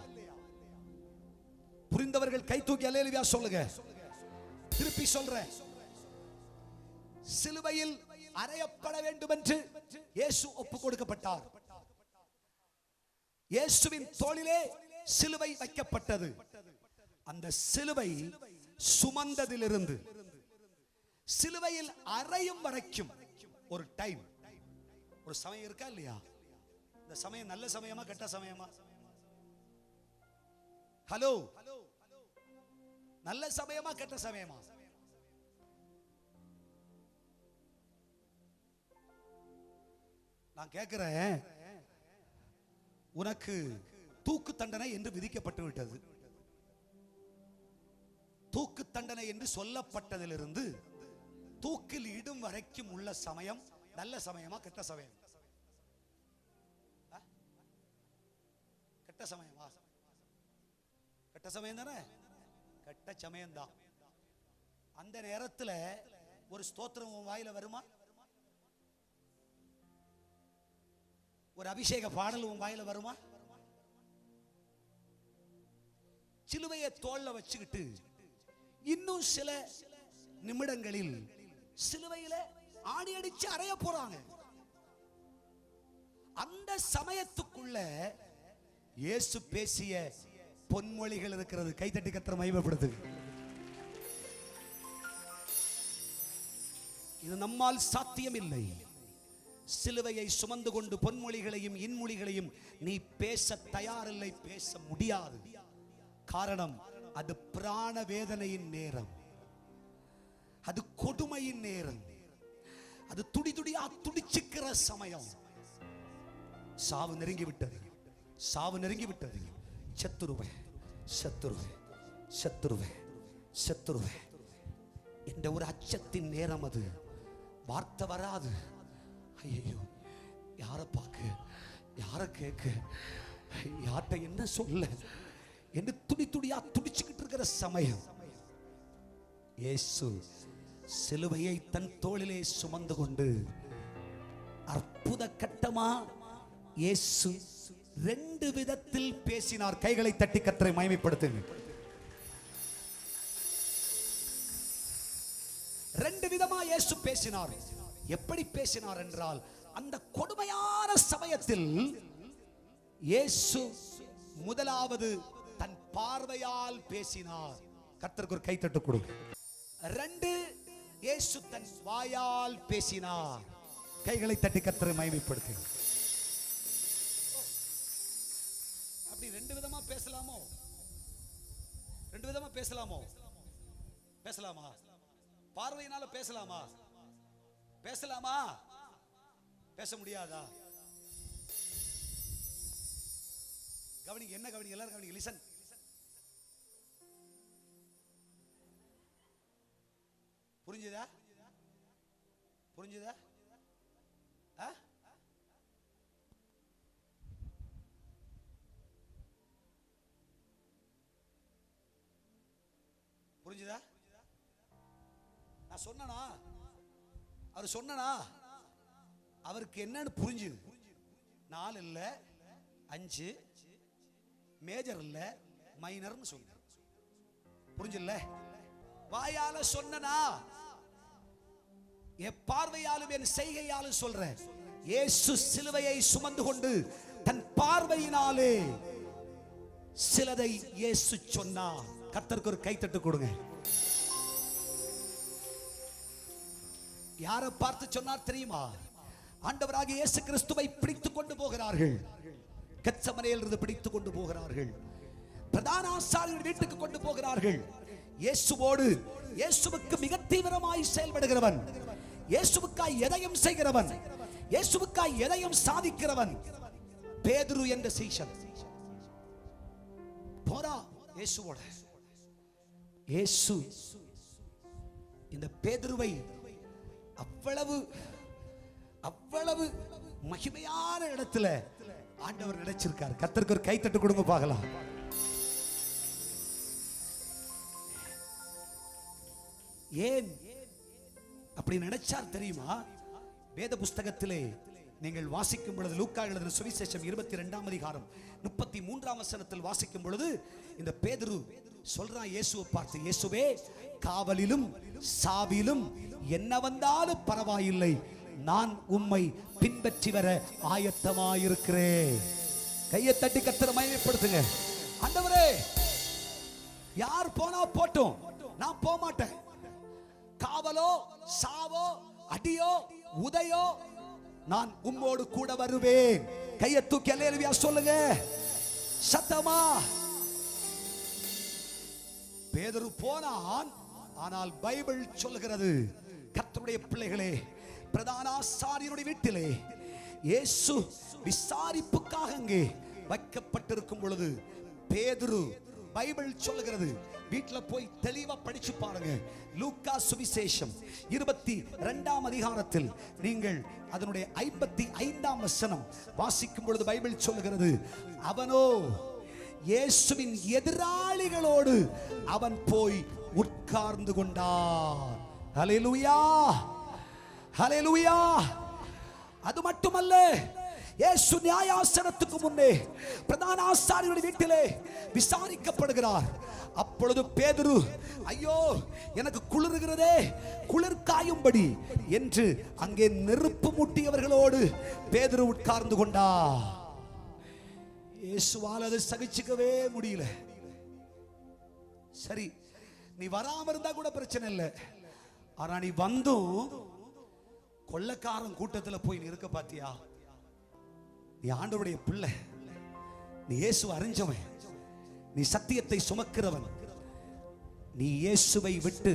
புரிந்தவர்கள் கை தூக்கி அல்லேலூயா சொல்லுங்க. திருப்பி சொல்றேன். சிலுவையில் அறையப்பட வேண்டும் என்று இயேசு ஒப்பு கொடுக்கப்பட்டார். இயேசுவின் தோளிலே சிலுவை வைக்கப்பட்டது. அந்த சிலுவை சுமந்ததிலிருந்து சிலுவையில் அறையும் வரைக்கும் ஒரு டைம், ஒரு சமயம் இருக்கா இல்லையா? இந்த சமயம் நல்ல சமயமா கெட்ட சமயமா? ஹலோ, நல்ல சமயமா கெட்ட சமயமா? நான் கேட்கிறேன், உனக்கு தூக்கு தண்டனை என்று விதிக்கப்பட்டு விட்டது. தூக்கு தண்டனை என்று சொல்லப்பட்டதிலிருந்து தூக்கில் இடும் வரைக்கும் உள்ள சமயம் நல்ல சமயமா கெட்ட சமயம்? கெட்ட சமயமா? கெட்ட சமயம் தானே? கெட்ட சமயம் தான். அந்த நேரத்தில் ஒரு ஸ்தோத்திரம் உன் வாயில வருமா? ஒரு அபிஷேக பாடல் உன் வாயில வருமா? சிலுவையை தோல்ல வச்சுக்கிட்டு இன்னும் சில நிமிடங்களில் சிலுவையில ஆணி அடிச்சு அறைய போறாங்க. அந்த சமயத்துக்குள்ள இயேசு பேசிய பொன்மொழிகள் இருக்கிறது. கைதட்டி கர்த்தரை மகிமைப்படுத்து. இது நம்மால் சாத்தியம் இல்லை. சிலுவையை சுமந்து கொண்டு பொன்மொழிகளையும் இன்மொழிகளையும் நீ பேச தயாரில்லை, பேச முடியாது. காரணம், அது பிராண வேதனையின் நேரம், அது கொடுமையின் நேரம், அது துடி துடியா துடிச்சுக்கிற சமயம். சாவு நெருங்கி விட்டது, சாவு நெருங்கி விட்டது. சத்துருவே சத்துருவே சத்துருவே சத்துருவே என்ற ஒரு அச்சத்தின் நேரம் அது. வார்த்தை வராது. ஐயோ, யாரை பார்க்க, யாரை கேட்க, யார்கிட்ட என்ன சொல்ல என்று துடி துடியா துடிச்சுக்கிட்டு இருக்கிற சமயம் இயேசு சிலுவையை தன் தோளிலே சுமந்து கொண்டு அற்புத கட்டமா இயேசு ரெண்டு விதத்தில் பேசினார். கைகளை தட்டி கர்த்தரை மகிமைப்படுத்துங்க. ரெண்டு விதமா இயேசு பேசினார். எப்படி பேசினார் என்றால், அந்த கொடுமையான சமயத்தில் இயேசு முதலாவது தன் பார்வையால் பேசினார். கர்த்தருக்கு ஒரு கைத்தட்டு கொடுங்க. ரெண்டு, இயேசு தன் வாயால் பேசினார். கைகளை தட்டி கர்த்தரை மகிமைப்படுத்துங்க. அப்படி ரெண்டு விதமா பேசலாமோ? ரெண்டு விதமா பேசலாமோ? பேசலாமா? பார்வையினால பேசலாமா? பேசலாமா? பேச முடியாதா? கவனிங்க, என்ன கவனிங்க, எல்லாரும் கவனிங்க. லிசன். புரிஞ்சுதா? புரிஞ்சுதா? புரிஞ்சுதா? நான் சொன்னனா, அவர் சொன்னனா, அவருக்கு என்னன்னு புரிஞ்சுது. 4 இல்ல 5, மேஜர் இல்ல மைனர்னு சொன்ன. புரிஞ்சுல்ல? வாயால சொன்னனா, என் பார்வையாலும் என் செய்கையாலும் சொல்றேன். இயேசு சிலுவையை சுமந்து கொண்டு தன் பார்வையினாலே சிலதை இயேசு சொன்னார். கர்த்தருக்கு ஒரு கைத்தட்டு கொடுங்க. யாரை பார்த்து சொன்னார் தெரியுமா? ஆண்டவராகிய இயேசு கிறிஸ்துவை பிடித்துக் கொண்டு போகிறார்கள். கெத்சமனேயில் இருந்து பிடித்துக் கொண்டு போகிறார்கள். பிரதான ஆசாரியர் வீட்டுக்கு கொண்டு போகிறார்கள். இயேசுவோடு, இயேசுவுக்கு மிக தீவிரமாய் செயல்படுகிறவன், இயேசுவுக்காய் எதையும் செய்கிறவன், இயேசுவுக்காய் எதையும் சாதிக்கிறவன் பேதுரு என்ற சீஷன் போறா இயேசுவோட. இயேசு இந்த பேதுருவை அவ்வளவு அவ்வளவு மகிமையான இடத்துல ஆண்டவர் நினைச்சிருக்கார். கர்த்தருக்கு ஒரு கைத்தட்டு கொடுங்க பார்க்கலாம். ஏன் அப்படி நினைச்சார் தெரியுமா? வேத புஸ்தகத்திலே நீங்கள் வாசிக்கும் பொழுது, லூக்கா எழுதின சுவிசேஷம் 22ஆம் அதிகாரம் 33ஆம் வசனத்தில் வாசிக்கும் பொழுது, இந்த பேதுரு சொல்றான் இயேசுவை பார்த்து, இயேசுவே, காவலிலும் சாவிலும் என்ன வந்தாலும் பரவாயில்லை, நான் உம்மை பின்பற்றி வர ஆயத்தமாயிருக்கிறேன். கையை தட்டி கர்த்தரை மகிமைப்படுத்துங்க. ஆண்டவரே, யார் போனா போட்டும், நான் போக மாட்டேன். காவலோ சாவோ அடியோ உதையோ நான் உம்மோடு கூட வருவேன். கையை தூக்கி அல்லேலூயா சொல்லுங்க சத்தமா. பேதுரு போனான், ஆனால் பைபிள் சொல்லுகிறது, கர்த்தருடைய பிள்ளைகளே, பிரதான ஆசாரியருடைய வீட்டிலே இயேசு விசாரிப்புக்காக அங்கே வைக்கப்பட்டிருக்கும் பொழுது பேதுரு, பைபிள் சொல்லுகிறது, வீட்டுல போய் தெளிவா படிச்சு பாருங்க. லூக்கா சுவிசேஷம் 22ஆம் அதிகாரத்தில் நீங்கள் அதனுடைய 55ஆம் வசனம் வாசிக்கும் பொழுது பைபிள் சொல்லுகிறது, அவனோ இயேசுவின் எதிராளிகளோடு அவன் போய் உட்கார்ந்து கொண்டான். ஹல்லேலூயா, ஹல்லேலூயா. அது மட்டுமல்ல, இயேசு நியாயாசனத்துக்கு முன்னே பிரதான ஆசாரியருடைய வீட்டிலே விசாரிக்கப்படுகிறார். அப்பொழுது பேதுரு, ஐயோ எனக்கு குளிர்கிறதே, குளிர் காயும்படி என்று அங்கே நெருப்பு மூட்டியவர்களோடு பேதுரு உட்கார்ந்து கொண்டார். இயேசுவால் அதை சகிச்சுக்கவே முடியல. சரி, நீ வராம இருந்தா கூட பிரச்சனை இல்லை, ஆனா நீ வந்தும் கொள்ளக்காரன் கூட்டத்துல போய் இருக்க பாத்தியா? நீ ஆண்டவருடைய பிள்ளை, நீ இயேசு அறிஞ்சவன், நீ சத்தியத்தை சுமக்கிறவன். நீ இயேசுவை விட்டு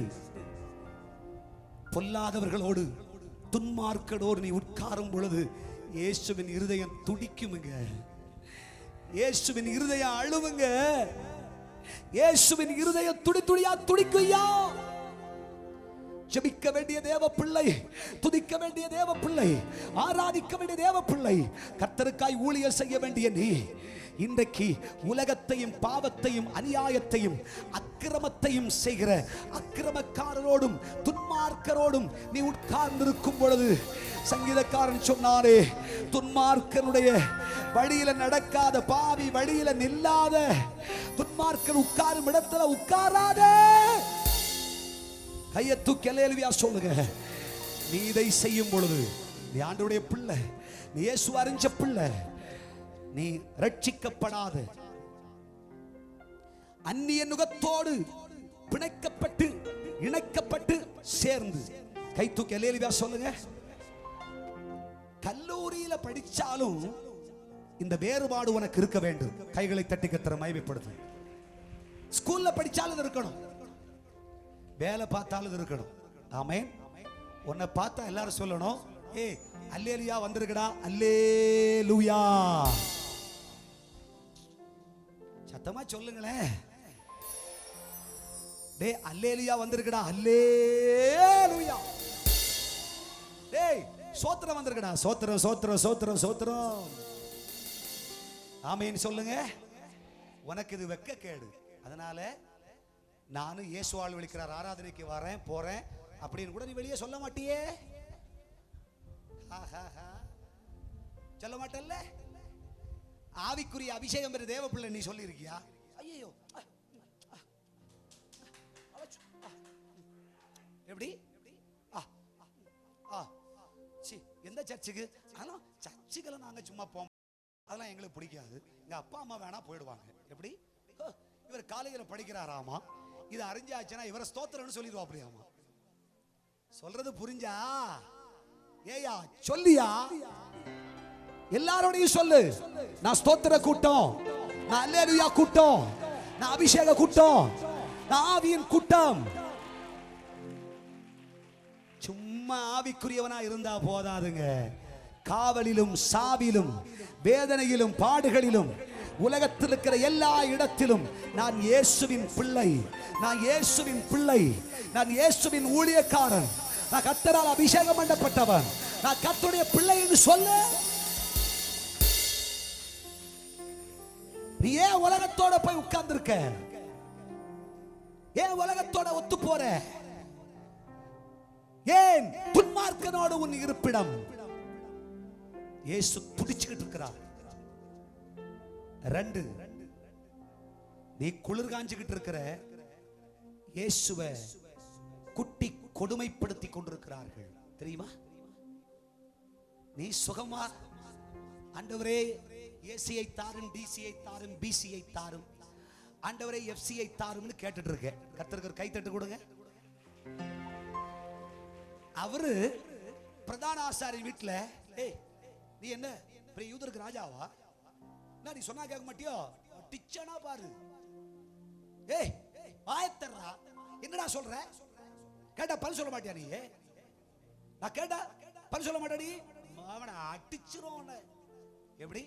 பொல்லாதவர்களோடு துன்மார்க்கடோடு நீ உட்காரும் பொழுது இயேசுவின் இருதயம் துடிக்குமுங்க, இயேசுவின் இருதயம் அழுவுங்க, இயேசுவின் இருதயம் துடி துடியா துடிக்குயா. ஜெபிக்க வேண்டிய தேவ பிள்ளை, துதிக்க வேண்டிய தேவ பிள்ளை, ஆராதிக்க வேண்டிய தேவ பிள்ளை, கர்த்தருக்காய் ஊழியம் செய்ய வேண்டிய நீ இன்றைக்கு உலகத்தையும் பாவத்தையும் அநியாயத்தையும் அக்கிரமத்தையும் செய்கிற அக்கிரமக்காரரோடும் துன்மார்க்கரோடும் நீ உட்கார்ந்திருக்கும் பொழுது சங்கீதக்காரன் சொன்னாரே, துன்மார்க்கனுடைய வழியில நடக்காத, பாவி வழியில நில்லாத, துன்மார்க்கன் உட்காரும் இடத்துல உட்காராத. கையை தூக்கி அல்லேலூயா சொல்லுங்க. நீ இதை செய்யும் பொழுது நீ ஆண்டவருடைய பிள்ளை, நீ இயேசு அறிஞ்ச பிள்ளை, நீ ரட்சிக்கப்படாத அந்நிய நுகத்தோடு பிணைக்கப்பட்டு இணைக்கப்பட்டு சேர்ந்து, கை தூக்கி அல்லேலூயா சொல்லுங்க. கல்லூரியில படிச்சாலும் இந்த வேறுபாடு உனக்கு இருக்க வேண்டும். கைகளை தட்டி கர்த்தரை மகிமைப்படுத்து. ஸ்கூல்ல படிச்சாலும் இருக்கணும், வேலை பார்த்தாலும் இருக்கணும். ஆமென். உன்னை பார்த்தா எல்லாரும் சொல்லணும், ஏய் அல்லேலூயா வந்திருக்கடா, அல்லேலூயா. சத்தமா சொல்லுங்களேன். டேய் அல்லேலூயா வந்திருக்கடா, அல்லேலூயா. டேய் சோத்திரம் வந்திருக்கடா, சோத்திரம் சோத்திரம் சோத்திரம் சோத்திரம். ஆமென் சொல்லுங்க. உனக்கு இது வெக்க கேடு. அதனால நானும் இயேசுவால் விழிக்கிறார் ஆராதனைக்கு வரேன் போறேன் அப்படின்னு கூட நீ வெளியே சொல்ல மாட்டியே, சொல்ல மாட்டல்ல. ஆவிக்குரிய அபிஷேகம் பெற்ற தேவ பிள்ளை நீ சொல்லி இருக்கியா? ஐயோ எப்படி எந்த சர்ச்சுக்கு? ஆனால் சர்ச்சுகளை நாங்க சும்மா போவோம், அதெல்லாம் எங்களுக்கு பிடிக்காது. எங்க அப்பா அம்மா வேணா போயிடுவாங்க. எப்படி? இவர் காலேஜில் படிக்கிறாராமா, இது அறிஞ்சாச்சுன்னா இவரை ஸ்தோத்திரம்னு சொல்லிடுவா. அப்படியாமா? சொல்றது புரிஞ்சா? ஏயா சொல்லியா? எல்லாரோடையும் சொல்லு, நான் ஸ்தோத்திர கூட்டம், நான் அல்லேலூயா கூட்டம், நான் அபிஷேக கூட்டம், நான் ஆவியின் கூட்டம். சும்மா ஆவிக்குரியவனா இருந்தா போதாதுங்க. காவலிலும் சாவிலும் வேதனையிலும் பாடுகளிலும் உலகத்தில் இருக்கிற எல்லா இடத்திலும் நான் இயேசுவின் பிள்ளை, நான் இயேசுவின் பிள்ளை, நான் இயேசுவின் ஊழியக்காரன், நான் கர்த்தரால் அபிஷேகம் பண்ணப்பட்டவன், நான் கர்த்தருடைய பிள்ளை என்று சொல்ல. நீ ஏன் உலகத்தோட போய் உட்கார்ந்திருக்க? ஏன் உலகத்தோட ஒத்து போற? ஏன் துன்மார்க்கனோடு உன் இருப்பிடம்? இயேசு துடிச்சுக்கிட்டு இருக்கிறார். 2, நீ குளிர் காஞ்சுக்கிட்டு இருக்கிற இயேசுவை குட்டி கொடுமைப்படுத்தி கொண்டிருக்கிறார்கள். தெரியுமா? நீ சுகமா? ஆண்டவரே ஏசியை தாரும், டிசியை தாரும், பிசியை தாரும், ஆண்டவரே எஃப்சியை தாரும்னு கேட்டுட்டு இருக்க. கர்த்தருக்கு ஒரு கை தட்டு கொடுங்க. அவரு பிரதான ஆசாரி வீட்டுல, ஏய் நீ என்ன பெரிய யூதருக்கு ராஜாவா? என்ன நீ சொன்னா கேட்க மாட்டியோ? டிச்சனா பாரு. ஏய் வாயத்தர்றா, என்னடா சொல்ற? கேட்டா பல் சொல்ல மாட்டியா நீ? நான் கேட்டா பல் சொல்ல மாட்டாடி, அவனை அடிச்சிரும். எப்படி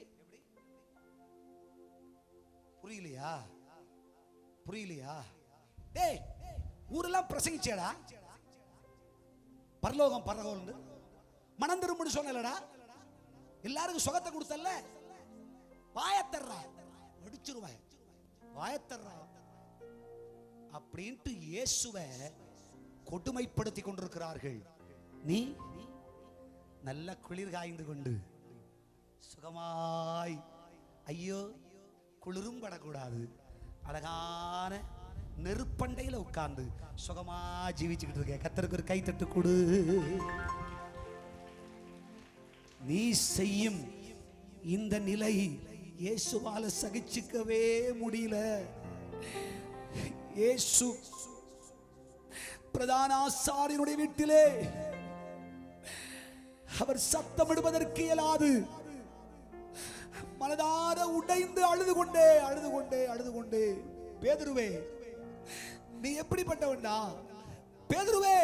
புரியலையா? புரியலையா? டேய் ஊரெல்லாம் பிரசங்கிச்சேடா, பரலோகம் பரலோகம் மனம் திரும்புன்னு சொன்னலடா, எல்லாருக்கும் சுகத்தை கொடுத்தல்ல, வாயத்தர்றா அடிச்சிருவேன், வாயத்தர்றா அப்படின்ட்டு இயேசுவை கொடுமைப்படுத்தி கொண்டிருக்கிறார்கள். நீ நல்ல குளிர் காய்ந்து கொண்டு சுகமாய், ஐயோ குளிரும் படக்கூடாது, அழகான நெருப்பண்டையில உட்கார்ந்து சுகமா ஜீவிச்சுக்கிட்டு இருக்க. கர்த்தருக்கு ஒரு கை தட்டு கொடு. நீ செய்யும் இந்த நிலை இயேசுவால சகிச்சுக்கவே முடியல. இயேசு பிரதான ஆசாரியனுடைய வீட்டிலே அவர் சத்தமிடுவதற்கு இயலாது, மனதார உடைந்து அழுது கொண்டே அழுது கொண்டே அழுது கொண்டே, பேதுருவே நீ எப்படிப்பட்டவன்டா? பேதுருவே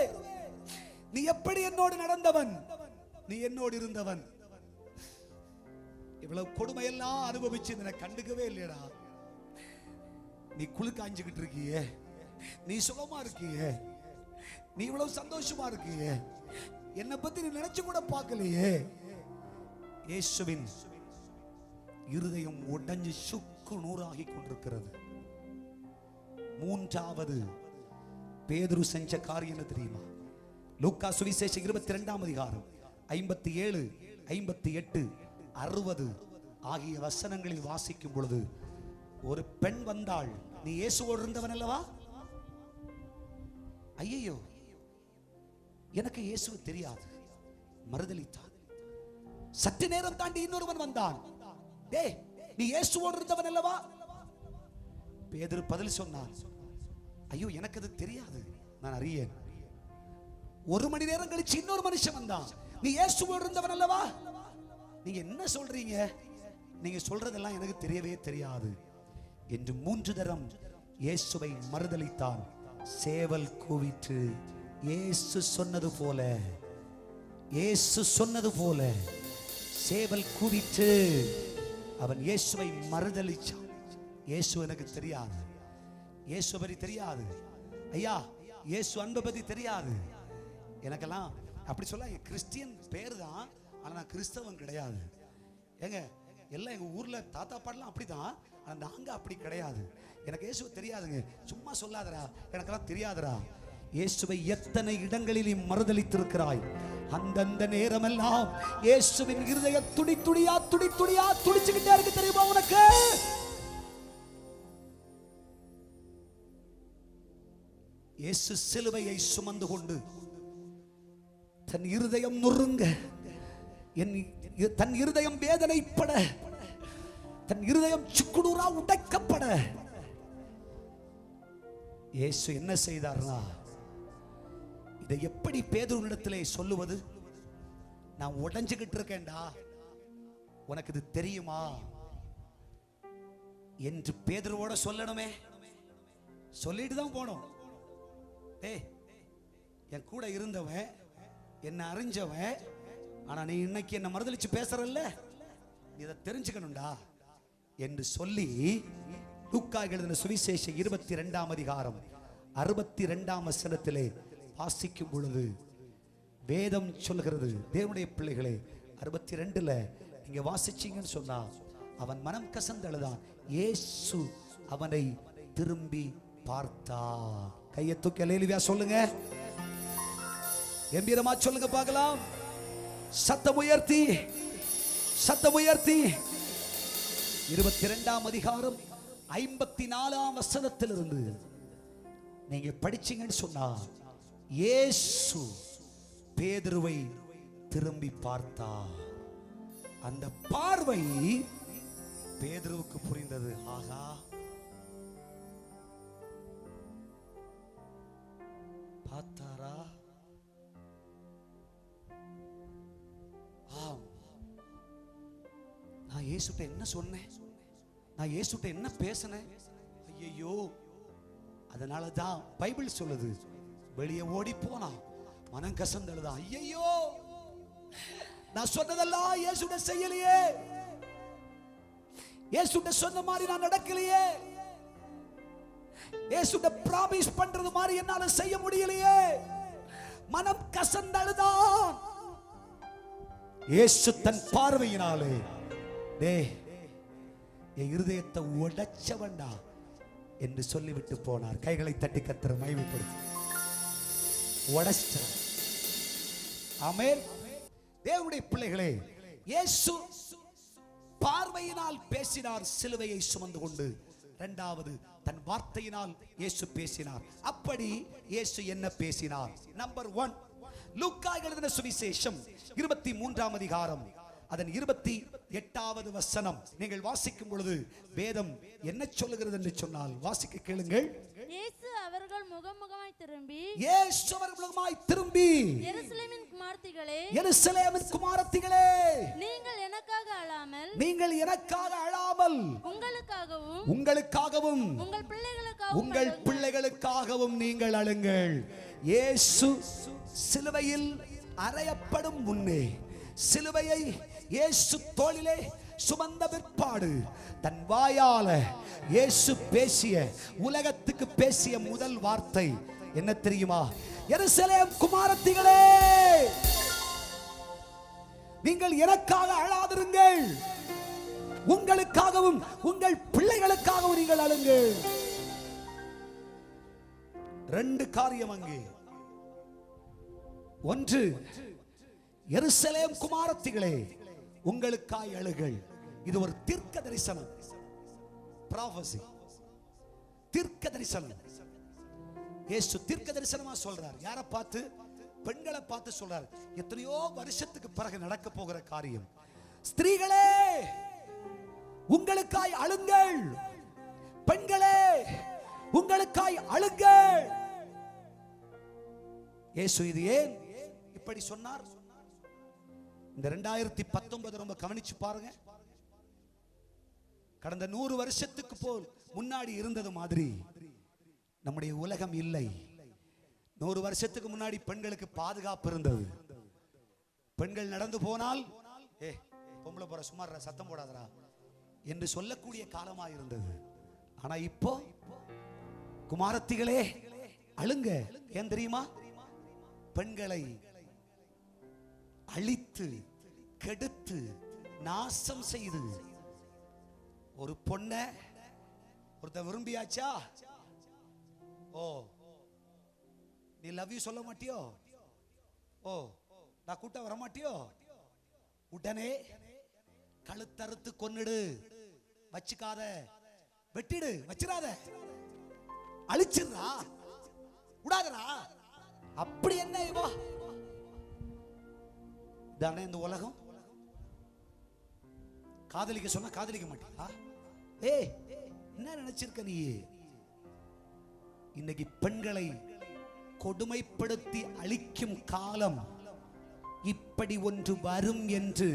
நீ எப்படி என்னோடு நடந்தவன்? நீ என்னோடு இருந்தவன். இவ்வளவு கொடுமையெல்லாம் அனுபவிச்சு எனக்கு கண்டுக்கவே இல்லையடா. நீ குளிர் காஞ்சுக்கிட்டு இருக்கியே, நீ சுகமா இருக்கியே, நீ இவ்வளவு சந்தோஷமா இருக்கியே, என்னை பத்தி நீ நினைச்சு கூட பார்க்கலையே. இயேசுவின் இருதயம் உடைஞ்சு சுக்கு நூறாகி கொண்டிருக்கிறது. மூன்றாவது பேதுரு செஞ்ச காரியம் என்ன தெரியுமா? லூக்கா சுவிசேஷம் 22ஆம் அதிகாரம் 57, 58, 60 ஆகிய வசனங்களில் வாசிக்கும் பொழுது, ஒரு பெண் வந்தாள். நீ இயேசுவோடு இருந்தவன் அல்லவா? ஐயோ எனக்கு இயேசு தெரியாது, மறுதலித்தான். சற்று நேரம் தாண்டி இன்னொருவன் வந்தான். டேய் நீ இயேசுவோடு இருந்தவன் அல்லவா? பேதுரு பதில் சொன்னான், ஐயோ எனக்கு அது தெரியாது, நான் அறியேன். ஒரு மணி நேரம் கழிச்சு இன்னொரு மனுஷன் வந்தான். நீ இயேசுவோடு இருந்தவன் அல்லவா? நீங்க என்ன சொல்றீங்க? நீங்க சொல்றதெல்லாம் எனக்கு தெரியவே தெரியாது என்று 3 தரம் இயேசுவை மறுதலித்தான். சேவல் கூவிற்று. இயேசு சொன்னது போல, இயேசு சொன்னது போல சேவல் கூவிற்று. அவன் இயேசுவை மறுதலிச்சான். இயேசு எனக்கு தெரியாது, இயேசு பத்தி தெரியாது ஐயா, இயேசு அன்பை பத்தி தெரியாது எனக்கெல்லாம். அப்படி சொல்ல கிறிஸ்டியன் பேர் தான், ஆனா நான் கிறிஸ்தவன் கிடையாது. ஏங்க எல்லாம் எங்க ஊர்ல தாத்தா பாடலாம் அப்படிதான், ஆனா நாங்க அப்படி கிடையாது. எனக்கு இயேசு தெரியாதுங்க, சும்மா சொல்லாதரா, எனக்கெல்லாம் தெரியாதரா. இயேசுவை எத்தனை இடங்களில் மறுதலித்திருக்கிறாய். அந்தந்த நேரமெல்லாம் இயேசுவின் இருதயம் துடி துடியா துடி துடியா துடிச்சுக்கிட்டே இருக்கு தெரியுமா உனக்கு? இயேசு சிலுவையை சுமந்து கொண்டு தன் இருதயம் நொறுங்க, தன் இருதயம் வேதனைப்பட, தன் இருதயம் சுக்குநூறா உடைக்கப்பட, இயேசு என்ன செய்தார்னா, இதை எப்படி பேதுருவினிடத்திலே சொல்லுவது? நான் உடைஞ்சுகிட்டு இருக்கேன்டா, உனக்கு இது தெரியுமா என்று பேதுருவோட சொல்லணுமே. சொல்லிட்டு தான் போனோம். ஏய் என் கூட இருந்தவன், என்ன அறிஞ்சவன், ஆனா நீ இன்னைக்கு என்ன மறுதலிச்சு பேசுறல்ல, இதை தெரிஞ்சுக்கணும்டா என்று சொல்லி லூக்கா எழுதின சுவிசேஷம் 22ஆம் அதிகாரம் 62ஆம் வசனத்திலே வாசிக்கும் பொழுது வேதம் சொல்கிறது, தேவனுடைய பிள்ளைகளே 62ல நீங்க வாசிச்சீங்கன்னு சொன்னா, அவன் மனம் கசந்தழுதான். இயேசு அவனை திரும்பி பார்த்தார். கையை தூக்கி அல்லேலூயா சொல்லுங்க, கம்பீரமா சொல்லுங்க பார்க்கலாம். சத்தம் உயர்த்தி, சத்தம் உயர்த்தி. 22ஆம் அதிகாரம் 54ஆம் வசனத்திலிருந்து நீங்க படிச்சீங்கன்னு சொன்னா, இயேசு பேதுருவை திரும்பி பார்த்தார். அந்த பார்வை பேதுருவுக்கு புரிந்தது. ஆகா, பார்த்தாரா? ஆம், நான் இயேசுட்ட என்ன சொன்னேன், நான் இயேசுட்ட என்ன பேசினேன், ஐயோ. அதனாலதான் பைபிள் சொல்லுது, வெளியே ஓடி போனா மனம் கசந்தழுதான். ஐயோ, நான் சொன்னதெல்லாம் இயேசுட்ட செய்யலையே, இயேசுட்ட சொன்ன மாதிரி நான் நடக்கலையே, இயேசுட்ட பிராமிஸ் பண்றது மாதிரி என்னால செய்ய முடியலையே, மனம் கசந்தழுதான். இயேசு தன் பார்வையினாலே, டேய் என் இருதயத்தை உடைச்சவன்டா என்று சொல்லிவிட்டு போனார். கைகளை தட்டி கர்த்தரை மகிமைப்படுத்தி உடைச்சார். ஆமென். தேவனுடைய பிள்ளைகளே, இயேசு பார்வையினால் பேசினார், சிலுவையை சுமந்து கொண்டு. இரண்டாவது, தன் வார்த்தையினால் இயேசு பேசினார். அப்படி இயேசு என்ன பேசினார்? நம்பர் 1, லூக்கா எழுதின சுவிசேஷம் 23ஆம் அதிகாரம் அதன் 28வது வசனம். நீங்கள் வாசிக்கும் பொழுது வேதம் என்ன சொல்லுகிறது என்று சொன்னால் வாசிக்க கேளுங்கள். இயேசு அவர்கள் முகமுகமாய் திரும்பி எருசலேமின் குமாரத்திகளே, எருசலேமின் குமாரத்திகளே, நீங்கள் எனக்காக அழாமல் உங்களுக்காகவும் உங்கள் பிள்ளைகளுக்காகவும் நீங்கள் அழுங்கள். இயேசு சிலுவையில் அறையப்படும் முன்னே, சிலுவையை இயேசு தோளிலே சுமந்த பிற்பாடு, தன் வாயால இயேசு பேசிய, உலகத்துக்கு பேசிய முதல் வார்த்தை என்ன தெரியுமா? எருசலேம் குமாரத்திகளே, நீங்கள் எனக்காக அழாதிருங்கள், உங்களுக்காகவும் உங்கள் பிள்ளைகளுக்காகவும் நீங்கள் அழுங்கள். 2 காரியம் அங்கே. 1, எருசலேம் குமாரத்திகளே, உங்களுக்காய் அழுகள். இது ஒரு தீர்க்க தரிசனம், prophecy, தீர்க்க தரிசனம். இயேசு தீர்க்க தரிசனமா சொல்றார். யாரை பார்த்து? பெண்களை பார்த்து சொல்றார். எத்தனையோ வருஷத்துக்கு பிறகு நடக்க போகிற காரியம். ஸ்திரீகளே, உங்களுக்காய் அழுங்கள், பெண்களே உங்களுக்காய் அழுங்கள். இயேசு இது ஏன் இப்படி சொன்னார்? இந்த 2019 ரொம்ப கவனிச்சு பாருங்க. கடந்த 100 வருஷத்துக்கு போல் முன்னாடி இருந்தது மாதிரி நம்முடைய உலகம் இல்லை. 100 வருஷத்துக்கு முன்னாடி பெண்களுக்கு பாதுகாப்பு இருந்தது. பெண்கள் நடந்து போனால், பொம்பளை போற சும்மா சத்தம் போடாதரா என்று சொல்லக்கூடிய காலமா இருந்தது. ஆனா இப்போ குமாரத்திகளே அழுங்க. ஏன் தெரியுமா? பெண்களை அழித்து கெடுத்து நாசம் செய்து ஒரு பொண்ண ஒருத்த விரும்பியாச்சா, ஓ நீ லவ் யூ சொல்ல மாட்டியோ, ஓ நான் கூட்ட வர மாட்டியோ, உடனே கழுத்தறுத்து கொன்னுடு, வச்சுக்காத, வெட்டிடு, வச்சிடாத, அழிச்சிடுறா, விடாதரா. அப்படி என்ன இவோ தானே இந்த உலகம். காதலிக்க சொன்னா காதலிக்க மாட்டியா? என்ன நினைச்சிருக்க நீ? இன்னைக்கு பெண்களை கொடுமைப்படுத்தி அழிக்கும் காலம் இப்படி ஒன்று வரும் என்று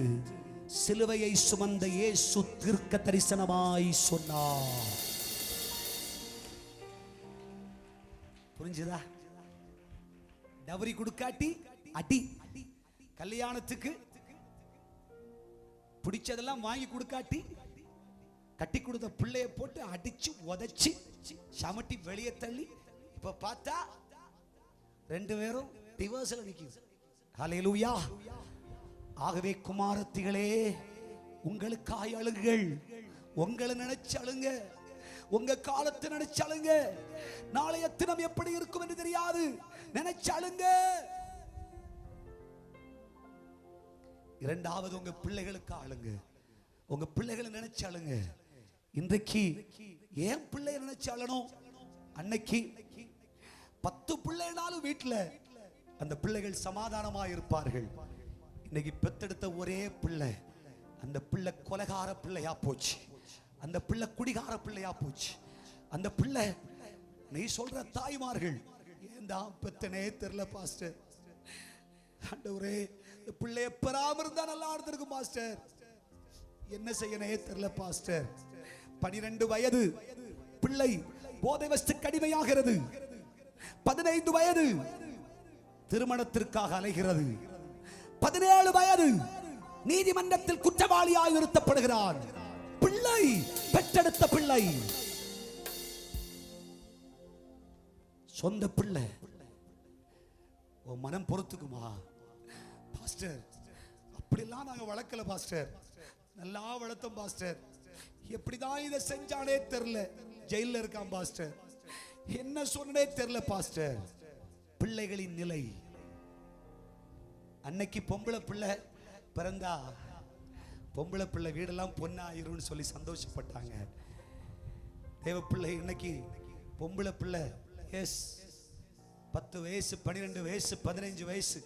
சிலுவையை சுமந்த இயேசு தீர்க்க தரிசனமாய் சொன்னார். புரிஞ்சுதா? டவரி கொடுக்காட்டி அடி, கல்யாணத்துக்கு பிடிச்சதெல்லாம் வாங்கி கொடுக்காட்டி கட்டி கொடுத்த பிள்ளைய போட்டு அடிச்சு உதைச்சு சமட்டி வெளியே தள்ளி, இப்ப பார்த்தா 2 பேரும் டிவோர்ஸ்ல நிக்குது. ஹல்லேலூயா. ஆகவே குமாரத்திகளே, உங்களுக்காய் அழுங்கள், உங்களை நினைச்சு அழுங்க, உங்க காலத்தை நினைச்சு அழுங்க. நாளைய தினம் எப்படி இருக்கும் என்று தெரியாது, நினைச்சு அழுங்க. இரண்டாவது, உங்க பிள்ளைகளுக்கு அழுங்க, உங்க பிள்ளைகளை நினைச்சு அழுங்க. இன்றைக்கு ஏன் பிள்ளை நினைச்சு அழணும்? அன்னைக்கு 10 பிள்ளைனாலும் வீட்டுல அந்த பிள்ளைகள் சமாதானமா இருப்பார்கள். இன்னைக்கு பெத்தெடுத்த ஒரே பிள்ளை அந்த பிள்ளை கொலைகார பிள்ளையா போச்சு, அந்த பிள்ளை குடிகார பிள்ளையா போச்சு. அந்த பிள்ளை நீ சொல்ற தாய்மார்கள் ஏன் தான் பெத்தனே தெரியல பாஸ்டர். ஆண்டவரே இந்த பிள்ளைய பெறாம இருந்தா நல்லா இருந்திருக்கும் பாஸ்டர். என்ன செய்யனே தெரியல பாஸ்டர். 12 வயது பிள்ளை போதை வஸ்துக்கு அடிமையாகிறது. 15 வயது திருமணத்திற்காக அலைகிறது. 17 வயது நீதிமன்றத்தில் குற்றவாளியாக நிறுத்தப்படுகிறான். பிள்ளை, பெற்றெடுத்த பிள்ளை, சொந்த பிள்ளை. உன் மனம் பொறுத்துக்குமா பாஸ்டர்? அப்படிலாம் நாங்க வளர்க்கல பாஸ்டர், நல்லா வளர்த்தோம் பாஸ்டர். எப்படிதான் இதை செஞ்சானே தெரியல, ஜெயில இருக்கான் பாஸ்டர். என்ன சொன்னே தெரியல பாஸ்டர். பிள்ளைகளின் நிலை. அன்னைக்கு பொம்பளை பிள்ளை பிறந்தா பொம்பளை பிள்ளை வீடெல்லாம் பொன்னாயிரும்னு சொல்லி சந்தோஷப்பட்டாங்க. தேவ பிள்ளை இன்னைக்கு பொம்பளை பிள்ளை எஸ் 10 வயசு 12 வயசு 15 வயசு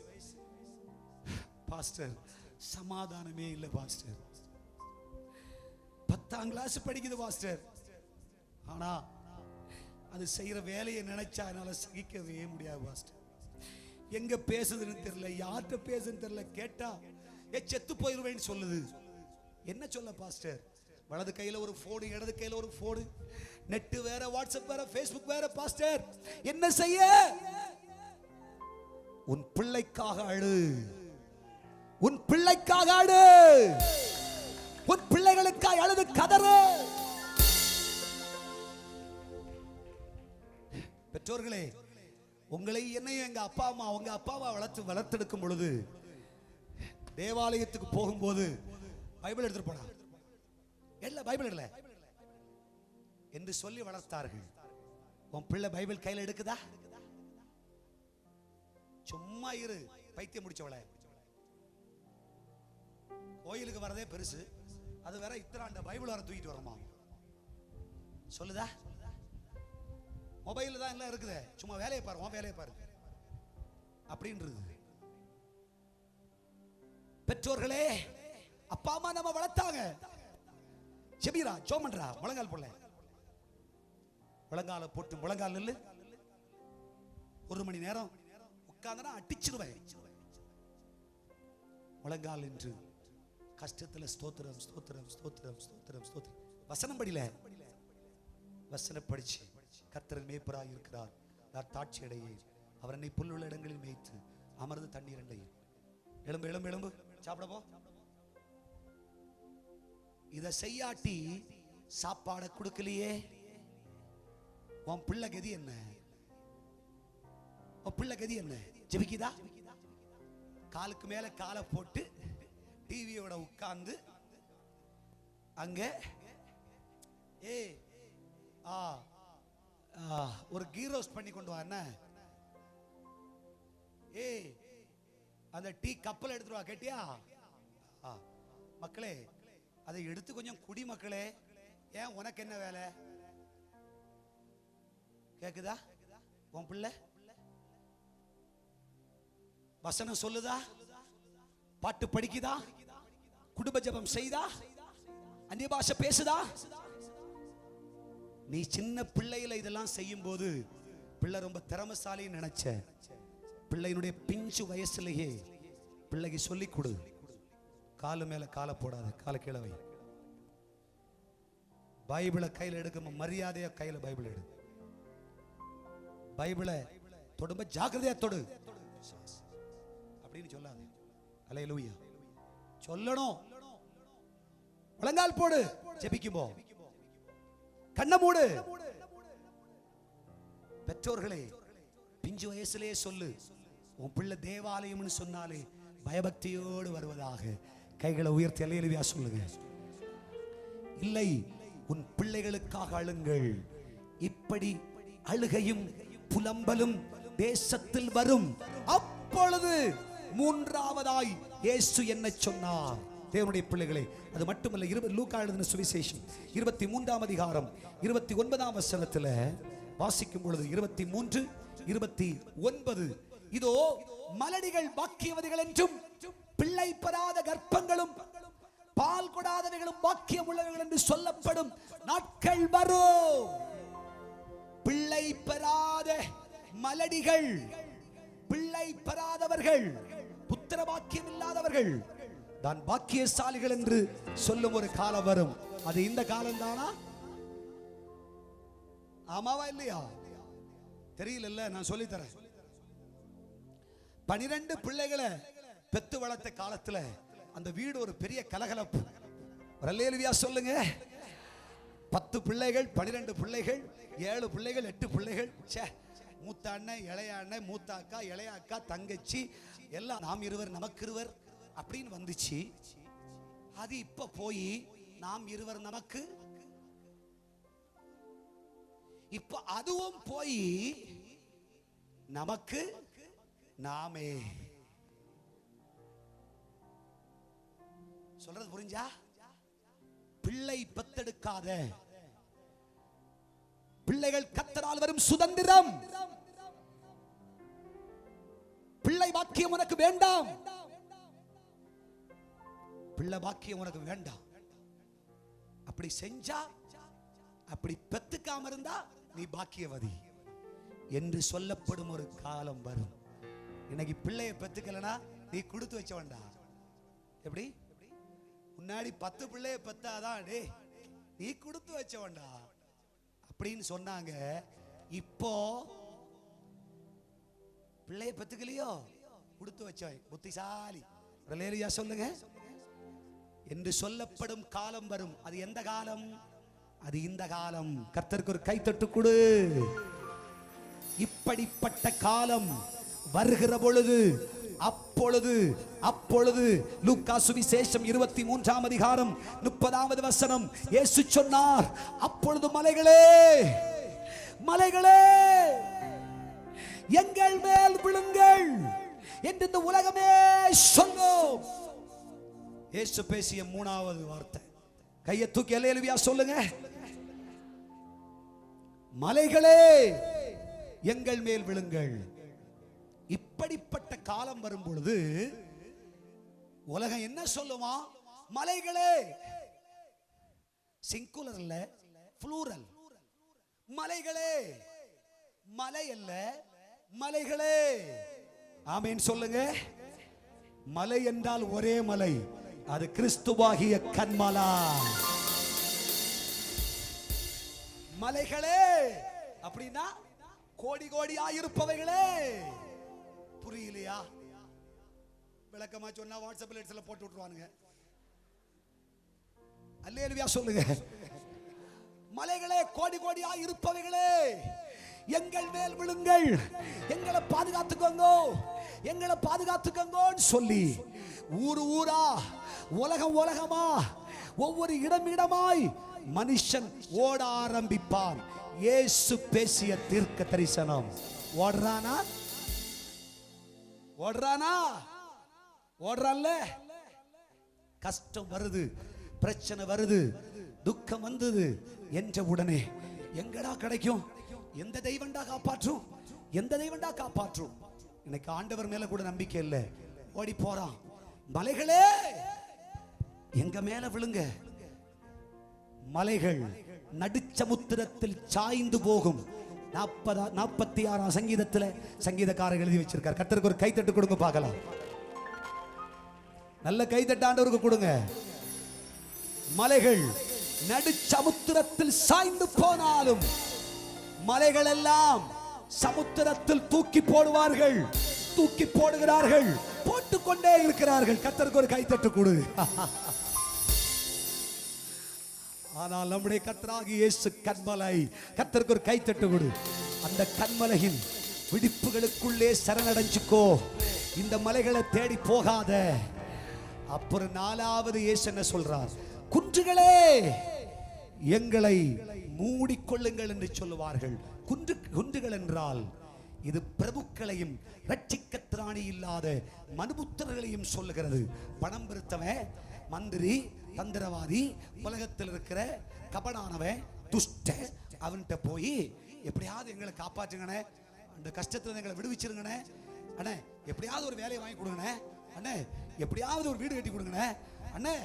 பாஸ்டர், சமாதானமே இல்லை பாஸ்டர். 10ஆம் கிளாஸ் படிக்குது பாஸ்டர். ஆனா அது செய்யற வேலையை நினைச்சா என்னால சகிக்கவே முடியாது பாஸ்டர். எங்க பேசுதுன்னு தெரியல, யார்கிட்ட பேசுன்னு தெரியல. கேட்டா செத்து போயிருவேன்னு சொல்லுது. என்ன சொல்ல பாஸ்டர்? வலது கையில ஒரு போன், இடது கையில ஒரு போன், நெட் வேற, வாட்ஸ்அப் வேற, ஃபேஸ்புக் வேற பாஸ்டர். என்ன செய்ய? உன் பிள்ளைக்காக அழு, உன் பிள்ளைக்காக அழு, உன் பிள்ளைகளுக்காக அழுது கதறு. பெற்றோர்களே, உங்களை என்னையும் எங்க அப்பா அம்மா உங்க அப்பாவா வளர்த்தெடுக்கும் பொழுது தேவாலயத்துக்கு போகும்போது பைபிள் எடுத்துட்டு போனா இல்ல பைபிள் இல்ல என்று சொல்லி வளர்த்தார்கள். உன் பிள்ளை பைபிள் கையில எடுக்குதா? சும்மா இரு, பைத்தியம் முடிச்சவள. கோயிலுக்கு வரதே பெருசு, அது வேற இத்தனை பைபிள் வர தூக்கிட்டு வரமா சொல்லுதா? மொபைல் தான் எல்லாம் இருக்குது, சும்மா வேலையை பாரு, உன் வேலையை பாரு அப்படின்றது. பெற்றோர்களே, அப்பா அம்மா நம்ம வளர்த்தாங்க. செபிரா சோமன்றா முழங்கால் போல, முழங்கால போட்டு முழங்கால் நில்லு. 1 மணி நேரம் உட்கார்ந்தா அடிச்சிருவேன். முழங்கால் என்று கஷ்டத்துல ஸ்தோத்திரம் ஸ்தோத்திரம் ஸ்தோத்திரம் ஸ்தோத்திரம் ஸ்தோத்திரம். வசனம் படில, வசனம் படிச்சு கர்த்தர் மேய்ப்பராய் இருக்கிறார், நான் தாட்சி அடையே, அவர் என்னை புல்லுள்ள இடங்களில் மேய்த்து அமர்ந்து தண்ணீர் அண்டையே. எலும்பு எலும்பு எலும்பு சாப்பிட போ. இத செய்யாட்டி சாப்பாட கொடுக்கலையே, உன் பிள்ளை கதி என்ன? உன் பிள்ளை கதி என்ன? ஜெபிக்குதா? காலுக்கு மேல காலை போட்டு டிவியோட உட்கார்ந்து அங்க ஒரு கீ ரோஸ்ட் பண்ணி கொண்டு வா. என்ன அந்த டீ கப்பல் எடுத்துட்டு வா. கேட்டியா மக்களே? அதை எடுத்து கொஞ்சம் குடி மக்களே. ஏன் உனக்கு என்ன வேலை? கேக்குதா? உன் பிள்ளை வசனம் சொல்லுதா? பாட்டு படிக்குதா? குடும்ப ஜெபம் செய்தா? அந்நிய பாஷை பேசுதா? நீ சின்ன பிள்ளையில இதெல்லாம் செய்யும் போது பிள்ளை ரொம்ப திறமைசாலின்னு நினைச்ச. பிள்ளையினுடைய பிஞ்சு வயசுலயே பிள்ளைக்கு சொல்லி கொடு. காலு மேல காலை போடாத, காலை கீழே வை. பைபிளை கையில எடுக்க மரியாதையா கையில பைபிள் எடு. பைபிளை தொடும்ப ஜாக்கிரதையா தொடு அப்படின்னு சொல்லாது. அல்லேலூயா சொல்லணும். முழங்கால் போடு, ஜெபிக்கும் போ, கண்ணை மூடு. பெற்றோர்களே, பிஞ்சு வயசுலயே சொல்லு. உன் பிள்ளை தேவாலயம்னு சொன்னாலே பயபக்தியோடு வருவதாக. கைகளை உயர்த்தி அல்லேலூயா சொல்லுங்க. இல்லை, உன் பிள்ளைகளுக்காக அழுங்கள். இப்படி அழுகையும் புலம்பலும் தேசத்தில் வரும். அப்பொழுது மூன்றாவதாய் இயேசு என்ன சொன்னார்? தேவனுடைய பிள்ளைகளே, அது மட்டுமல்ல, லூக்கா எழுதின சுவிசேஷம் 23ஆம் அதிகாரம் 29ஆம் வசனத்துல வாசிக்கும் பொழுது 23, 29, இதோ மலடிகள் பாக்கியவதிகள் என்றும் பிள்ளை பெறாத கர்ப்பங்களும் பால் கொடாதவைகளும் பாக்கியம் உள்ளவைகள் என்று சொல்லப்படும் நாட்கள் வரும். பிள்ளை பெறாத மலடிகள், பிள்ளை பெறாதவர்கள், புத்திர பாக்கியம் இல்லாதவர்கள் தான் பாக்கியசாலிகள் என்று சொல்லும் ஒரு காலம் வரும். அது இந்த காலம் தானா? ஆமாவா இல்லையா? தெரியல, நான் சொல்லி தரேன். 12 பிள்ளைகளை பெத்து வளர்த்த காலத்துல அந்த வீடு ஒரு பெரிய கலகலப்பு. அல்லேலூயா சொல்லுங்க. 10 பிள்ளைகள், 12 பிள்ளைகள், 7 பிள்ளைகள், 8 பிள்ளைகள். மூத்த அண்ணன், இளைய அண்ணன், மூத்த அக்கா, இளைய அக்கா, தங்கச்சி எல்லாம் நாம் இருவர் நமக்கு இருவர் அப்படின்னு வந்துச்சு. அது இப்ப போய் நாம் இருவர் நமக்கு, இப்ப அதுவும் போய் நமக்கு நாமே. சொல்றது புரிஞ்சா? பிள்ளை பெத்தெடுக்காத பிள்ளைகள் கர்த்தரால் வரும் சுதந்திரம். பிள்ளை பாக்கியம் உனக்கு வேண்டாம், பிள்ளை பாக்கியம் உனக்கு வேண்டாம். அப்படி செஞ்சா, அப்படி பெத்துக்காம இருந்தா நீ பாக்கியவதி என்று சொல்லப்படும் ஒரு காலம் வரும். இன்னைக்கு பிள்ளைய பெத்துக்கலனா நீ கொடுத்து வச்ச வேண்டாம். எப்படி முன்னாடி 10 பிள்ளைய பெத்தாதான் டே நீ கொடுத்து வச்ச வேண்டாம் அப்படின்னு சொன்னாங்க. இப்போ பிள்ளைய பெத்துக்கலையோ, கொடுத்து வச்சவன் புத்திசாலி. அல்லேலூயா சொல்லுங்க. என்று சொல்லப்படும் காலம் வரும். அது எந்த காலம்? அது இந்த காலம். கர்த்தருக்கு ஒரு கைத்தட்டு கொடு. இப்படிப்பட்ட காலம் வருகிற பொழுது, அப்பொழுது லூக்கா சுவிசேஷம் 23ஆம் அதிகாரம் 30வது வசனம் இயேசு சொன்னார், அப்பொழுது மலைகளே மலைகளே எங்கள் மேல் விழுங்கள் என்று இந்த உலகமே சொல்லும். இயேசு பேசிய 3வது வார்த்தை. கையை தூக்கி அல்லேலூயா சொல்லுங்க. மலைகளே எங்கள் மேல் விழுங்கள். இப்படிப்பட்ட காலம் வரும் பொழுது உலகம் என்ன சொல்லுமா? மலைகளே, சிங்குலர் இல்ல, ப்ளூரல். மலைகளே, மலை அல்ல, மலைகளே. ஆமென் சொல்லுங்க. மலை என்றால் ஒரே மலை, அது கிறிஸ்துவாகிய கன்மலா. மலைகளே அப்படின்னா கோடி கோடியா இருப்பவைகளே. புரியலையா? விளக்கமா சொன்னா வாட்ஸ்அப்ல எட்ஸ்ல போட்டு விட்டுருவானுங்க. அல்லேலூயா சொல்லுங்க. மலைகளே, கோடி கோடியா இருப்பவைகளே எங்கள் மேல் விழுங்கள், எங்களை பாதுகாத்துக்கோங்க, எங்களை பாதுகாத்துக்கோங்கன்னு சொல்லி ஊரு ஊரா, உலகம் உலகமா, ஒவ்வொரு இடம் இடமாய் மனுஷன் ஓட ஆரம்பிப்பான். இயேசு பேசிய தீர்க்க தரிசனம். ஓடுறானா? ஓடுறானா? ஓடுறான்ல. கஷ்டம் வருது, பிரச்சனை வருது, துக்கம் வந்தது என்ற உடனே எங்கடா கிடைக்கும்? எந்த தெய்வண்டா காப்பாற்றும்? எந்த தெய்வண்டா காப்பாற்றும்? இன்னைக்கு ஆண்டவர் மேல கூட நம்பிக்கை இல்லை, ஓடி போறான். மலைகளே எங்க மேல விழுங்க. மலைகள் நடுச்சமுத்திரத்தில் சாய்ந்து போகும். 46ஆம் சங்கீதத்தில் சங்கீதக்காரர் எழுதி வச்சிருக்கார். கர்த்தருக்கு ஒரு கைத்தட்டு கொடுங்க பார்க்கலாம். நல்ல கைத்தட்டு ஆண்டவருக்கு கொடுங்க. மலைகள் நடுச்சமுத்திரத்தில் சாய்ந்து போனாலும் மலைகள் எல்லாம் சமுத்திரத்தில் தூக்கி போடுவார்கள், தூக்கி போடுகிறார்கள், போட்டுக்கொண்டே இருக்கிறார்கள். கர்த்தருக்கு ஒரு கைத்தட்டு கொடு. ஆனால் நம்முடைய கர்த்தராகிய இயேசு கன்மலை. கர்த்தருக்கு ஒரு கைத்தட்டு கொடு. அந்த கன்மலையின் விடிப்புகளுக்குள்ளே சரணடைஞ்சுக்கோ. இந்த மலைகளை தேடி போகாத. அப்புறம் 4வது இயேசு என்ன சொல்றார்? குன்றுகளே எங்களை மூடிக்கொள்ளுங்கள் என்று சொல்லுவார்கள். குன்றுகள் என்றால் இது பிரபுக்களையும் ரட்சிக்க திராணி இல்லாத மனுபுத்திரர்களையும் சொல்லுகிறது. பணம் பெருத்தவன், மந்திரி, தந்திரவாதி, உலகத்தில் இருக்கிற கபடானவன், துஷ்ட, அவன்கிட்ட போய் எப்படியாவது எங்களை காப்பாற்றுங்கண்ணே, அந்த கஷ்டத்தில் எங்களை விடுவிச்சிருங்கண்ணே, அண்ணே எப்படியாவது ஒரு வேலையை வாங்கி கொடுங்கண்ணே, அண்ணே எப்படியாவது ஒரு வீடு கட்டி கொடுங்கண்ணே, அண்ணே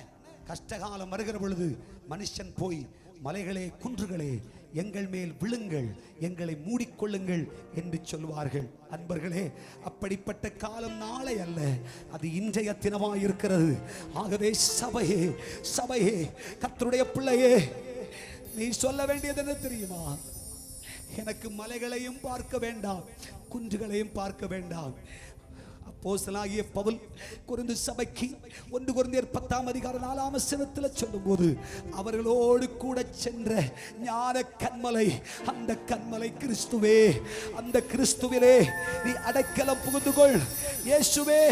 கஷ்டகாலம் வருகிற பொழுது மனுஷன் போய் மலைகளே குன்றுகளே எங்கள் மேல் விழுங்கள், எங்களை மூடிக்கொள்ளுங்கள் என்று சொல்வார்கள். அன்பர்களே, அப்படிப்பட்ட காலம் நாளை அல்ல, அது இன்றைய தினமாய் இருக்கிறது. ஆகவே சபையே, சபையே, கர்த்தருடைய பிள்ளையே, நீ சொல்ல வேண்டியது என்ன தெரியுமா? எனக்கு மலைகளையும் பார்க்க வேண்டாம், குன்றுகளையும் பார்க்க வேண்டாம். அப்போஸ்தலனாகிய பவுல் கொரிந்து சபைக்கு 1 கொரிந்தியர் 10:4 சொல்லும்போது, அவர்களோடு கூட சென்ற ஞான கன்மலை, அந்த கன்மலை கிறிஸ்துவே, அந்த கிறிஸ்துவிலே நீ அடைக்கலம் புகுந்து கொள். இயேசுவே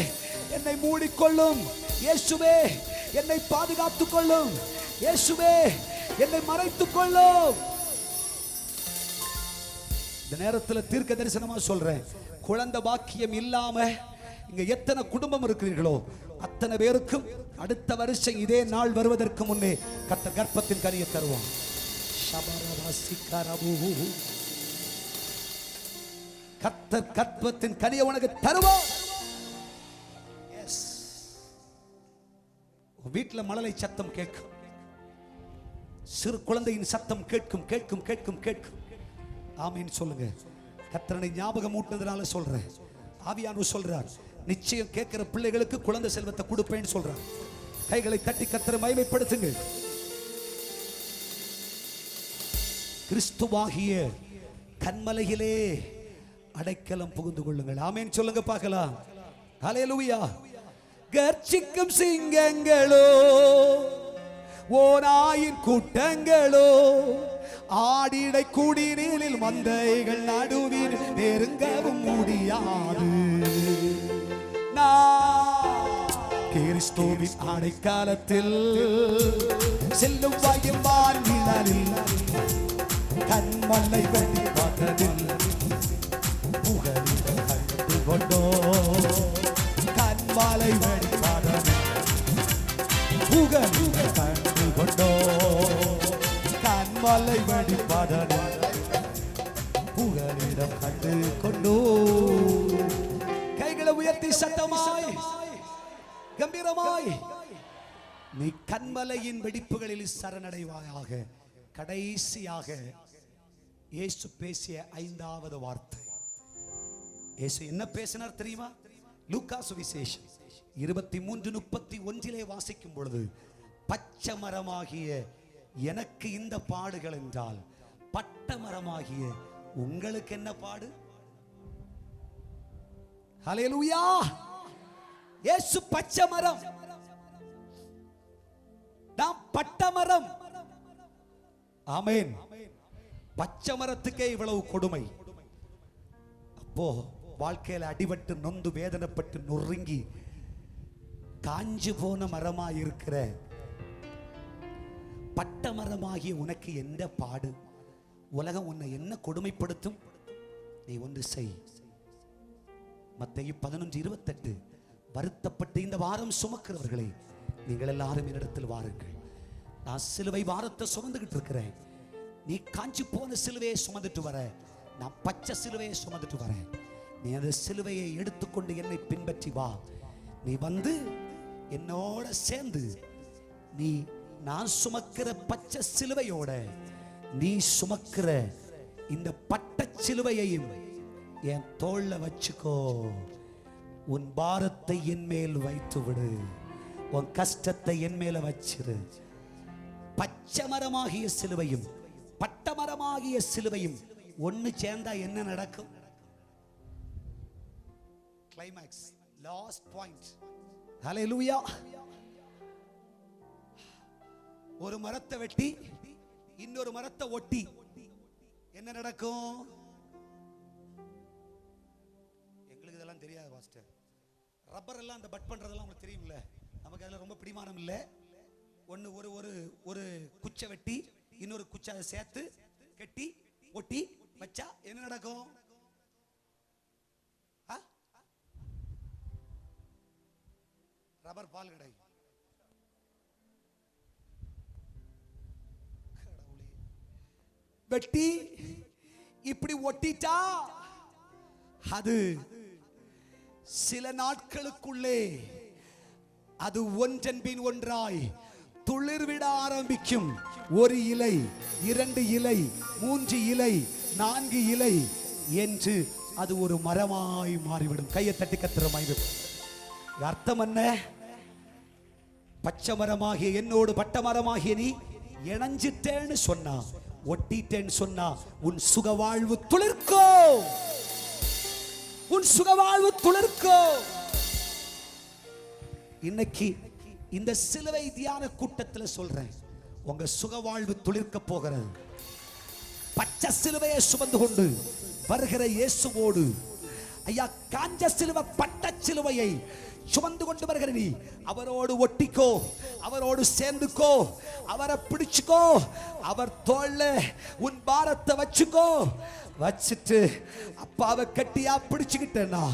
என்னை மூடிக்கொள்ளும், இயேசுவே என்னை பாதுகாத்துக் கொள்ளும், இயேசுவே என்னை மறைத்துக் கொள்ளும். இந்த நேரத்தில் தீர்க்க தரிசனமா சொல்றேன், குழந்தை பாக்கியம் இல்லாம இங்க எத்தனை குடும்பம் இருக்கிறீர்களோ அத்தனை பேருக்கும் அடுத்த வருஷம் இதே நாள் வருவதற்கு முன்னே கர்த்தர் கர்ப்பத்தின் கனியை தருவான். கர்த்தர் கர்ப்பத்தின் கனியை உனக்கு தருவான். வீட்டுல மழலை சத்தம் கேட்கும், சிறு குழந்தையின் சத்தம் கேட்கும் கேட்கும் கேட்கும் கேட்கும். ஆமீன் சொல்லுங்க. கர்த்தரை ஞாபகம் ஊட்டுனதுனால சொல்றேன். ஆவியானவர் சொல்றார், நிச்சயம் கேட்கிற பிள்ளைகளுக்கு குழந்தை செல்வத்தை கொடுப்பேன்னு சொல்றார். கைகளை தட்டி கர்த்தரை மகிமைப்படுத்துங்க. கிறிஸ்துவாகிய கன்மலையிலே அடைக்கலம் புகுந்து கொள்ளுங்கள். ஆமீன் சொல்லுங்க பார்க்கலாம். ஹல்லேலூயா. கர்ச்சிக்கும் சிங்கங்களோ, ஓநாயின் கூட்டங்களோ, ஆடிடை குடிநீரில் மந்தைகள் நடுவில் நெருங்கவும் முடியாது. கிறிஸ்துவின் அடைக்காலத்தில் செல்லும் வகையில் வாழ்நிழலில் கண்மலை வெடி பார்த்ததில் புகழில் கண்டு கொண்டோ, கண்மலை வெடி பார்த்ததில் புகழில் கண்டு கொண்டோ, கண்மலை வெடி பார்த்ததில் புகழிடம் கண்டு கொண்டோ. கைகளை உயர்த்தி சத்தமாய் கம்பீரமாய் நீ கன்மலையின் வெடிப்புகளில் சரணடைவாயாக. கடைசியாக இயேசு பேசிய 5வது வார்த்தை. இயேசு என்ன பேசினார் தெரியுமா? லூக்கா சுவிசேஷம் 23:31 வாசிக்கும் பொழுது, பச்சை மரமாகிய எனக்கு இந்த பாடுகள் என்றால் பட்டமரமாகிய உங்களுக்கு என்ன பாடு? ஹல்லேலூயா. இயேசு பச்சை மரம், நாம் பட்டமரம். ஆமென். பச்சை மரத்துக்கே இவ்வளவு கொடுமை. அப்போ வாழ்க்கையில அடிபட்டு நொந்து வேதனைப்பட்டு நொறுங்கி காஞ்சு போன மரமாய் இருக்கிற பட்டமரமாகிய உனக்கு எந்த பாடு? உலகம் உன்னை என்ன கொடுமைப்படுத்தும்? நீ ஒன்று செய். மத்தேயு 11:28, வருத்தப்பட்டு இந்த வாரம் சுமக்கிறவர்களே நீங்கள் எல்லாரும் என்னிடத்தில் வாருங்கள், நான் சிலுவை வாரத்தை சுமந்துகிட்டு இருக்கிறேன். நீ காஞ்சி போன சிலுவையை சுமந்துட்டு வர, நான் பச்சை சிலுவையை சுமந்துட்டு வரேன். நீ அந்த சிலுவையை எடுத்துக்கொண்டு என்னை பின்பற்றி வா. நீ வந்து என்னோட சேர்ந்து நீ நான் சுமக்கிற பச்சை சிலுவையோட நீ சுமக்கிற இந்த பட்ட சிலுவையையும் என் தோள்ல வச்சுக்கோ. உன் பாரத்தை என் மேல் வைத்து விடு, உன் கஷ்டத்தை என் மேல வச்சிரு. பச்சை மரமாகிய சிலுவையும் பட்டமரமாகிய சிலுவையும் ஒன்னு சேர்ந்தா என்ன நடக்கும்? Climax, last point. ஹல்லேலூயா. ஒரு மரத்தை வெட்டி இன்னொரு மரத்தை ஒட்டி என்ன நடக்கும்? எங்களுக்கு இதெல்லாம் தெரியாது பாஸ்டர். ரப்பர் எல்லாம் அந்த பட் பண்றதெல்லாம் உங்களுக்கு தெரியும்ல, நமக்கு அதெல்லாம் ரொம்ப பிடிமானம் இல்லை. ஒன்று ஒரு ஒரு ஒரு குச்சை வெட்டி இன்னொரு குச்சை அதை சேர்த்து கட்டி ஒட்டி வச்சா என்ன நடக்கும்? ரப்பர் பால் கடை. வெட்டி இப்படி ஒட்டிட்டா அது சில நாட்களுக்குள்ளே அது ஒன்றன் பின் ஒன்றாய் துளிர்விட ஆரம்பிக்கும். ஒரு இலை, 2 இலை, 3 இலை, 4 இலை என்று அது ஒரு மரமாய் மாறிவிடும். கையை தட்டி கத்திரமாய். அர்த்தம் என்ன? பச்சை மரமாகிய என்னோடு பட்ட மரமாகிய நீ இணைஞ்சிட்டேன்னு சொன்னா, ஒட்டிட்டேன்னு சொன்னா, உன் சுகவாழ்வு துளிர்க்கோ, உன் சுகவாழ்வு துளிர்க்கோ. இன்னைக்கு இந்த சிலுவை தியான கூட்டத்தில் சொல்றேன், உங்க சுகவாழ்வு துளிர்க்க போகிறது. பச்சை சிலுவையை சுமந்து கொண்டு வருகிற இயேசுவோடு, ஐயா காஞ்ச சிலுவை பட்ட சிலுவையை சுமந்து கொண்டு வருகிற நீ அவரோடு ஒட்டிக்கோ, அவரோடு சேர்ந்துக்கோ, அவரை பிடிச்சுக்கோ, அவர் தோள்ல உன் பாரத்தை வச்சுக்கோ. வச்சுட்டு அப்பாவை கட்டியா பிடிச்சுக்கிட்டேன்னா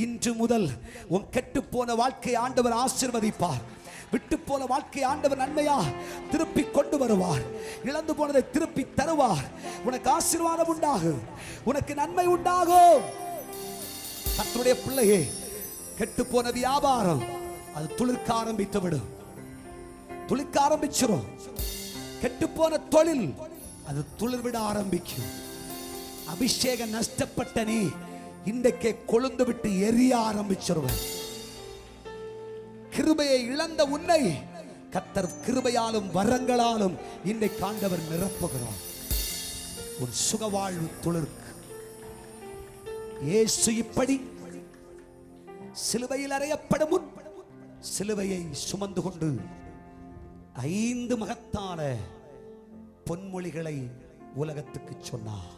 இன்று முதல் உன் கெட்டு போன வாழ்க்கை ஆண்டவர் ஆசீர்வதிப்பார். விட்டு போன வாழ்க்கை ஆண்டவர் நன்மையா திருப்பி கொண்டு வருவார். இழந்து போனதை திருப்பி தருவார். உனக்கு ஆசீர்வாதம் உண்டாகும், உனக்கு நன்மை உண்டாகும். கர்த்தருடைய பிள்ளையே, கெட்டு போன வியாபாரம் அது துளிர்க்க ஆரம்பித்து விடும், துளிர்க்க ஆரம்பிச்சிடும். கெட்டு போன தொழில் அது துளிர்விட ஆரம்பிக்கும். அபிஷேகம் நஷ்டப்பட்ட நீ இன்றைக்கே கொழுந்து விட்டு எரிய ஆரம்பிச்சிருவேன். கிருபையை இழந்த உன்னை கர்த்தர் கிருபையாலும் வரங்களாலும் இன்றைக்கு ஆண்டவர் நிரப்புகிறார். உன் சுகவாழ்வு துளிர்க்கு. இயேசு இப்படி சிலுவையில் அறையப்படும் முன் சிலுவையை சுமந்து கொண்டு 5 மகத்தான பொன்மொழிகளை உலகத்துக்கு சொன்னார்.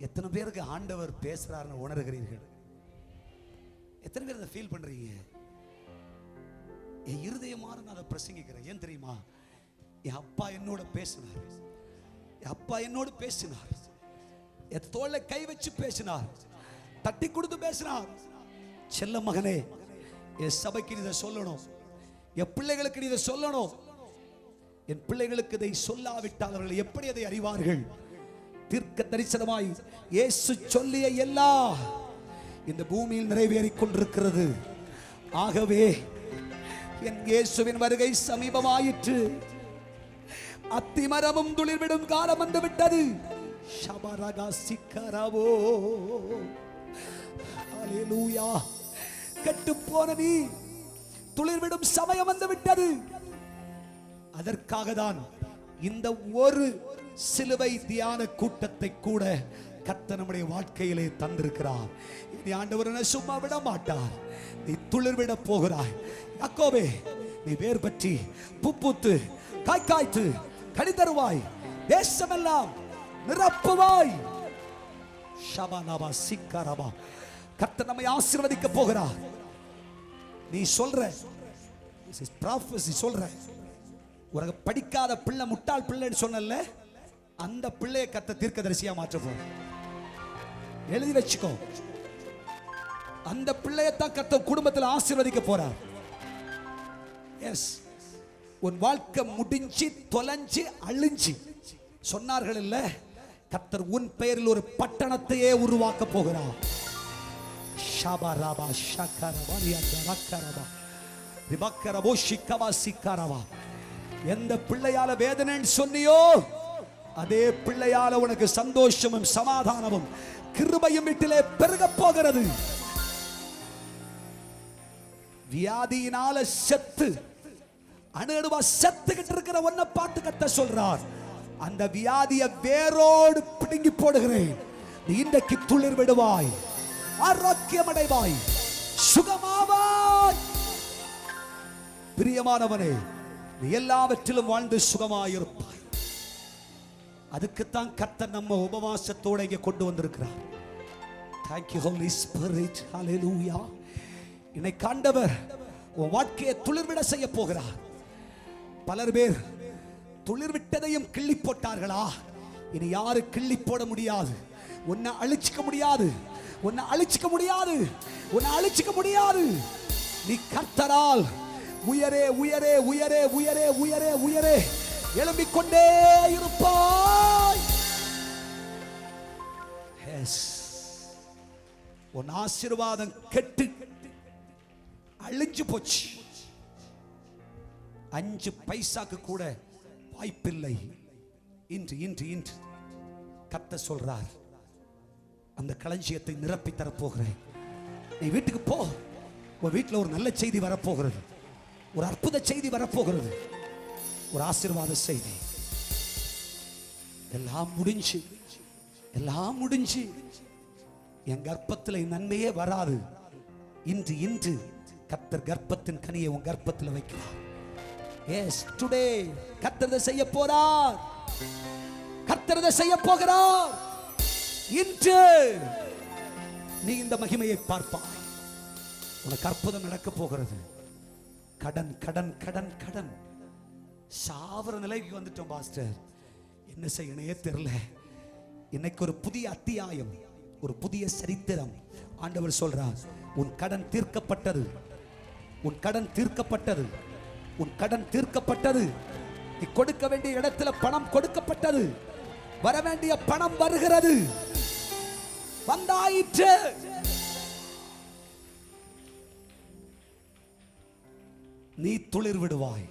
எத்தனை பேருக்கு ஆண்டவர் பேசுறாருன்னு உணர்கிறீர்கள்? எத்தனை பேர் அதை ஃபீல் பண்றீங்க? என் இருதயமான நான் அதை பிரசங்கிக்கிறேன். ஏன் தெரியுமா? என் அப்பா என்னோட பேசினார், என் அப்பா என்னோடு பேசினார், என் தோளை கை வச்சு பேசினார், தட்டி கொடுத்து பேசினார். செல்ல மகனே, என் சபைக்கு இதை சொல்லணும், என் பிள்ளைகளுக்கு இதை சொல்லணும். என் பிள்ளைகளுக்கு இதை சொல்லாவிட்டால் அவர்கள் எப்படி அதை அறிவார்கள்? தீர்க்க தரிசனமாய் இயேசு சொல்லிய எல்லாம் இந்த பூமியில் நிறைவேறிக் கொண்டிருக்கிறது. ஆகவே என் இயேசுவின் வருகை சமீபமாயிற்று. அத்திமரமும் துளிர்விடும் காலம் வந்து விட்டது. ஷபரகா சிக்கரவோ, ஹல்லேலூயா. கெட்டு போன நீ துளிர்விடும் சமயம் வந்து விட்டது. அதற்காக தான் இந்த ஒரு சிலுவை தியான கூட்டத்தை கூட கர்த்தர் நம்முடைய வாழ்க்கையிலே தந்திருக்கிறார். நீ ஆண்டவர் சும்மா விட மாட்டார். நீ துளிர்விட போகிறாய். யாக்கோபே, நீ வேர் பற்றி பூத்து காய் காய்த்து கனி தருவாய், தேசமெல்லாம் நிரப்புவாய். ஷபனபா சிக்கரபா. கர்த்தர் நம்மை ஆசீர்வதிக்க போகிறார். நீ சொல்ற prophecy சொல்ற, உனக்கு படிக்காத பிள்ளை முட்டாள் பிள்ளைன்னு சொன்னல, அந்த பிள்ளையை கர்த்தர் தீர்க்கதரிசியா மாற்ற போறார். எழுதி வச்சுக்கோ. அந்த பிள்ளையத்தான் கர்த்தர் குடும்பத்தில் ஆசீர்வதிக்க போறார். எஸ், உன் வாழ்க்கை முடிஞ்சு தொலைஞ்சு அழிஞ்சு சொன்னார்கள் இல்ல, கர்த்தர் உன் பெயரில் ஒரு பட்டணத்தையே உருவாக்க போகிறார். ஷபரபா ஷகரபா யதரகரபா ரிபக்கரபோ ஷிக்கபா சிக்கரபா. எந்த பிள்ளையால வேதனைன்னு சொன்னியோ, அதே பிள்ளையால உனக்கு சந்தோஷமும் சமாதானமும் கிருபையும் வீட்டிலே பெருக போகிறது. வியாதியினால செத்து அணுவா செத்துக்கிட்டு இருக்கிற ஒன்ன பார்த்து கர்த்தர் சொல்றார், அந்த வியாதியை வேரோடு பிடுங்கி போடுகிறேன். நீ இன்றைக்கு துளிர் விடுவாய், ஆரோக்கியம் அடைவாய், சுகமாவாய். பிரியமானவனே, நீ எல்லாவற்றிலும் வாழ்ந்து சுகமாயிருப்பாய். அதுக்குத்தான் கர்த்தர் நம்ம உபவாசத்தோட இங்கே கொண்டு வந்திருக்கிறார். Thank you Holy Spirit. Hallelujah. இன்னைக்கு ஆண்டவர் உன் வாழ்க்கையை துளிர்விட செய்ய போகிறார். பலர் பேர் துளிர்விட்டதையும் கிள்ளி போட்டார்களா? இனி யாரு கிள்ளி போட முடியாது. உன்னை அழிச்சிக்க முடியாது, உன்னை அழிச்சிக்க முடியாது, உன்னை அழிச்சிக்க முடியாது. நீ கர்த்தரால் உயரே உயரே உயரே உயரே உயரே உயரே எழும்பிக் கொண்டே இருப்பாய். உன் ஆசீர்வாதம் கெட்டு அழிஞ்சு போச்சு. 5 பைசாக்கு கூட வாய்ப்பில்லை. இன்று இன்று இன்று கர்த்தர் சொல்றார், அந்த களஞ்சியத்தை நிரப்பி தரப்போகிறேன். நீ வீட்டுக்கு போ. உன் வீட்டில் ஒரு நல்ல செய்தி வரப்போகிறது, ஒரு அற்புத செய்தி வரப்போகிறது, ஒரு ஆசீர்வாத செய்தி. எல்லாம் முடிஞ்சு, எல்லாம் முடிஞ்சு, என் கர்ப்பத்தில் நன்மையே வராது. இன்று இன்று கர்த்தர் கர்ப்பத்தின் கனியை உன் கர்ப்பத்தில் வைக்கிறார். எஸ், டுடே கர்த்தர் செய்ய போறார். கர்த்தர் செய்ய போகிறார். இன்று நீ இந்த மகிமையை பார்ப்பாய். உனக்கு அற்புதம் நடக்க போகிறது. கடன் கடன் கடன் கடன் சாவர நிலைக்கு வந்துட்டோம் பாஸ்டர், என்ன செய்யணையே தெரியல. இன்னைக்கு ஒரு புதிய அத்தியாயம், ஒரு புதிய சரித்திரம். ஆண்டவர் சொல்றார், உன் கடன் தீர்க்கப்பட்டது, உன் கடன் தீர்க்கப்பட்டது, உன் கடன் தீர்க்கப்பட்டது. நீ கொடுக்க வேண்டிய இடத்துல பணம் கொடுக்கப்பட்டது. வர வேண்டிய பணம் வருகிறது, வந்தாயிற்று. நீ துளிர் விடுவாய்,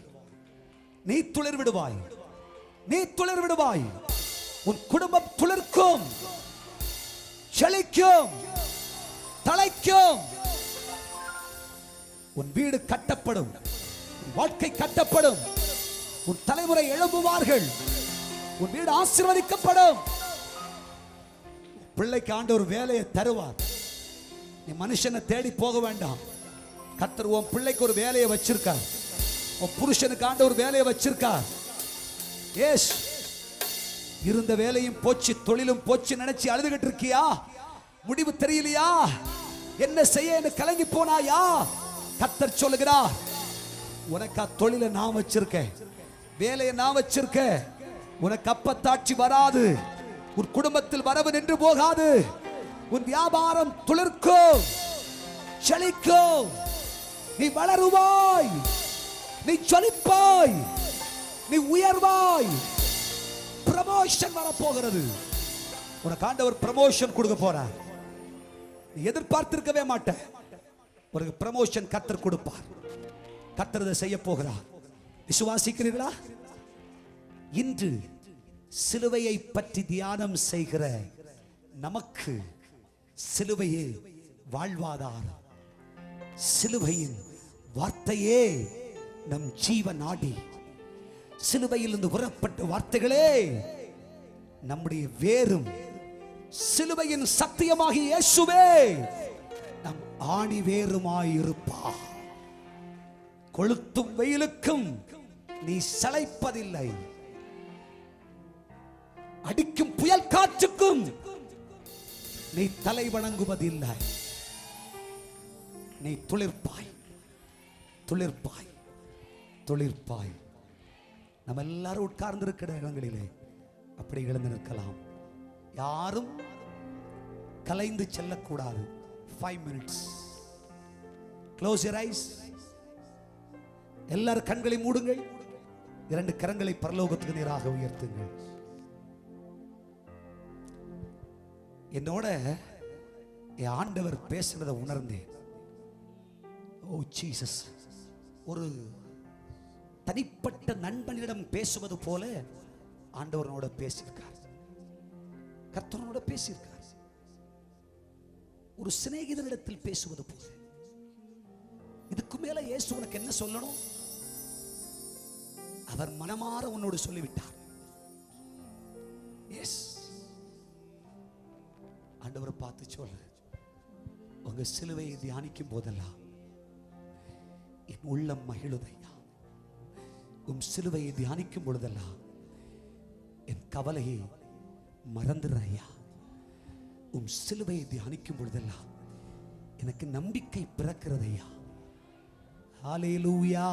நீ துளிர் விடுவாய், நீ துளிர் விடுவாய். உன் குடும்பம் துளிர்க்கும், செழிக்கும், தழைக்கும். உன் வீடு கட்டப்படும், உன் வாழ்க்கை கட்டப்படும், உன் தலைமுறை எழும்புவார்கள், உன் வீடு ஆசீர்வதிக்கப்படும். பிள்ளைக்கு ஆண்டவர் வேலையை தருவார். நீ மனுஷனை தேடி போக வேண்டாம். கர்த்தர் உன் பிள்ளைக்கு ஒரு வேலையை வச்சிருக்கார். உன் புருஷனுக்கு ஆண்டவர் வேலையை வச்சிருக்கார். எஸ், இருந்த வேலையும் போச்சு, தொழிலும் போச்சு நினைச்சு அழுதுகிட்டு இருக்கியா? முடிவு தெரியலையா? என்ன செய்ய கலங்கி போனாயா? கர்த்தர் சொல்லுகிறார், உனக்கு தொழிலை நான் வச்சிருக்கேன், வேலையை நான் வச்சிருக்கேன். உனக்கு அப்பத்தாட்சி வராது, உன் குடும்பத்தில் வரவு நின்று போகாது. உன் வியாபாரம் துளிர்க்கும், செழிக்கும். நீ வளருவாய், நீ ஜொலிப்பாய், நீ உயர்வாய். ப்ரமோஷன் வரப்போகிறது. உனக்கு ஆண்டவர் ப்ரமோஷன் கொடுக்க போறார். நீ எதிர்பார்த்திருக்கவே மாட்ட. உனக்கு ப்ரமோஷன் கர்த்தர் கொடுப்பார். கர்த்தர் இதை செய்ய போகிறார். விசுவாசிக்கிறீர்களா? இன்று சிலுவையை பற்றி தியானம் செய்கிற நமக்கு சிலுவையே வாழ்வாதாரம். சிலுவையின் வார்த்தையே நம் ஜீவ நாடி. சிலுவையில் இருந்து புறப்பட்ட வார்த்தைகளே நம்முடைய வேரும். சிலுவையின் சத்தியமாகி இயேசுவே நம் ஆணி வேருமாய் இருப்பார். கொளுத்தும் வெயிலுக்கும் நீ சளைப்பதில்லை, அடிக்கும் புயல் காற்றுக்கும் நீ தலை வணங்குவதில்லை. நீ துளிர்ப்பாய், துளிர்ப்பாய், துளிர்ப்பாய். நம்ம எல்லாரும் உட்கார்ந்து இருக்கிற இடங்களிலே அப்படி எழுந்து நிற்கலாம். யாரும் கலைந்து செல்லக்கூடாது. 5 minutes. Close your eyes. எல்லாரும் கண்களை மூடுங்கள். 2 கரங்களை பரலோகத்துக்கு நேராக உயர்த்துங்கள். என்னோட என் ஆண்டவர் பேசுறதை உணர்ந்தேன். ஓ ஜீசஸ், ஒரு தனிப்பட்ட நண்பனிடம் பேசுவது போல ஆண்டவரோட பேசியிருக்கார், கர்த்தரோட பேசியிருக்கார். ஒரு சிநேகிதனிடத்தில் பேசுவது போல. இதுக்கு மேல இயேசு உனக்கு என்ன சொல்லணும்? அவர் மனமாற உன்னோடு சொல்லிவிட்டார். எஸ், ஆண்டவரை பார்த்து சொல்ல, உங்க சிலுவையை தியானிக்கும் போதெல்லாம் என் உள்ளம் மகிழுதையா. உம் சிலுவையை தியானிக்கும் பொழுதெல்லாம் என் கவலையை மறந்துடுறையா. உம் சிலுவையை தியானிக்கும் பொழுதெல்லாம் எனக்கு நம்பிக்கை பிறக்கிறதையா. ஹல்லேலூயா.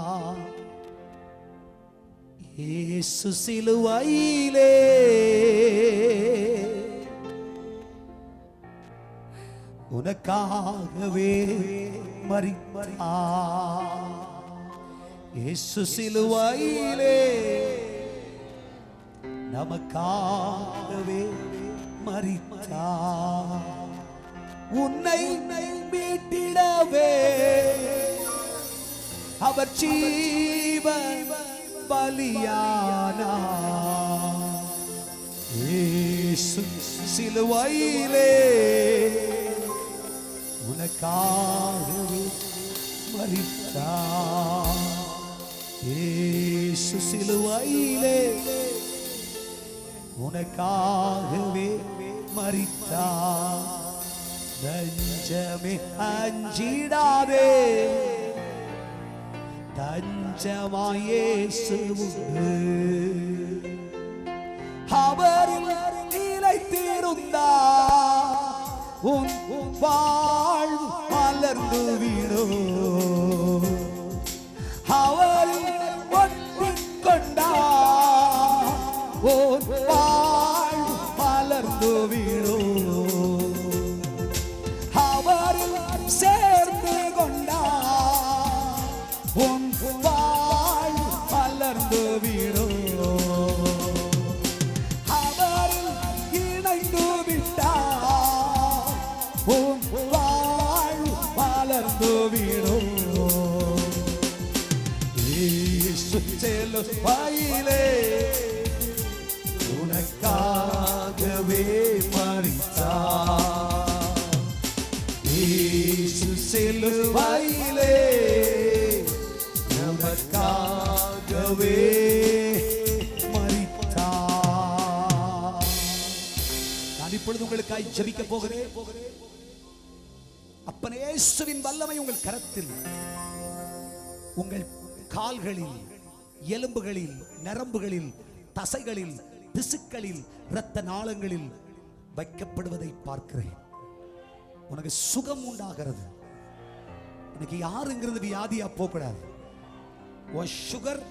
இயேசு சிலுவையிலே உனக்காகவே மரித்தார். இயேசு சிலுவையிலே நமக்காகவே மரித்தார். உன்னை மீட்டிடவே அவர் ஜீவ பலியானா. இயேசு சிலுவையிலே உனக்காகவே மரித்தார். இயேசு சிலுவையிலே உனக்காகவே மரித்தார். நெஞ்சமே அஞ்சிடாதே, தஞ்சமாய் இயேசு உண்டு. அவரில் நிலைத்திருந்தார் உன் வாழ்வு மலர்ந்து விடும். அவரில் ஒட்டிக்கொண்டார் உன் வாழ்வு மலர்ந்து விடும். அவரில் சேர்ந்து கொண்டார் உன் வாழ்வு மலர்ந்து விடும். சிலுவையிலே உனக்காகவே மரித்தார். இயேசு சிலுவையிலே உனக்காகவே மரித்தார். நான் இப்பொழுது உங்களுக்காய் ஜெபிக்க போகிறேன். அப்பனே இயேசுவின் வல்லமை உங்கள் கரத்தில், உங்கள் கால்களில், எலும்புகளில், நரம்புகளில், தசைகளில், திசுக்களில், இரத்த நாளங்களில் வைக்கப்படுவதை பார்க்கிறேன். உனக்கு சுகம் உண்டாகிறது. இன்னைக்கு யாருங்கிறது வியாதியா போகக்கூடாது. உன் சுகர்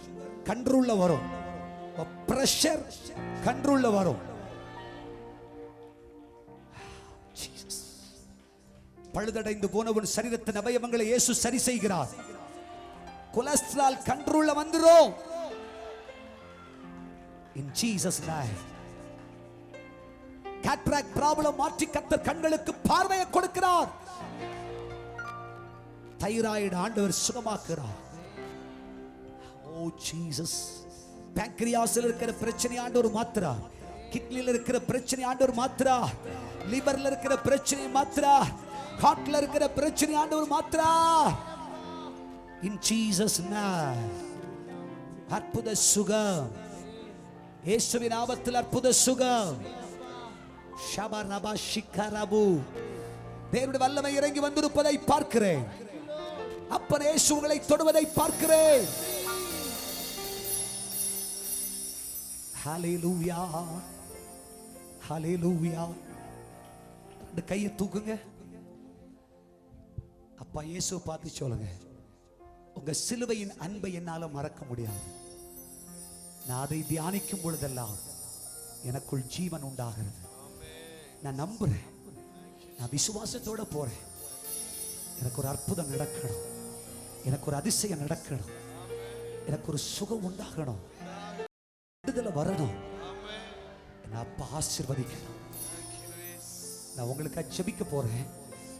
கண்ட்ரோல்ல வரும், பிரஷர் கண்ட்ரோல்ல வரும். பழுதடைந்து போன ஒரு சரீரத்தின் அவயவங்களை இயேசு சரி செய்கிறார். கொலஸ்ட்ரால் கண்ட்ரோல்ல வந்துரும். In Jesus name. Cataract problem மாற்றி கர்த்தர் கண்களுக்கு பார்வையை கொடுக்கிறார். தைராய்டு ஆண்டவர் சுகமாக்குறார். ஓ ஜீசஸ். பேங்க்ரியாஸ்ல இருக்கிற பிரச்சனை ஆண்டவர் மாத்துறார். கிட்னில இருக்கிற பிரச்சனை ஆண்டவர் மாத்துறார். லிவர்ல இருக்கிற பிரச்சனை மாத்துறார். ஹார்ட்ல இருக்கிற பிரச்சனை ஆண்டவர் மாத்துறார். In Jesus name. அற்புத சுகம். இயேசுவின் நாமத்தில் அற்புத சுகம். ஷபரபா ஷிகரபு. தேவனுடைய வல்லமை இறங்கி வந்திருப்பதை பார்க்கிறேன். அப்பன் இயேசு உங்களை தொடுவதை பார்க்கிறேன். ஹalleluya. ஹalleluya. அந்த கையை தூக்குங்க. அப்பா இயேசுவை பார்த்து சொல்லுங்க, உங்க சிலுவையின் அன்பை என்னால மறக்க முடியாது. நான் அதை தியானிக்கும் பொழுதெல்லாம் எனக்குள் ஜீவன் உண்டாகிறது. நான் நம்புறேன், நான் விசுவாசத்தோட போறேன். எனக்கு ஒரு அற்புதம் நடக்கணும், எனக்கு ஒரு அதிசயம் நடக்கணும், எனக்கு ஒரு சுகம் உண்டாகணும், விடுதலை வரணும். என்ன அப்பா ஆசீர்வதிக்கணும். நான் உங்களுக்கு ஜெபிக்க போறேன்.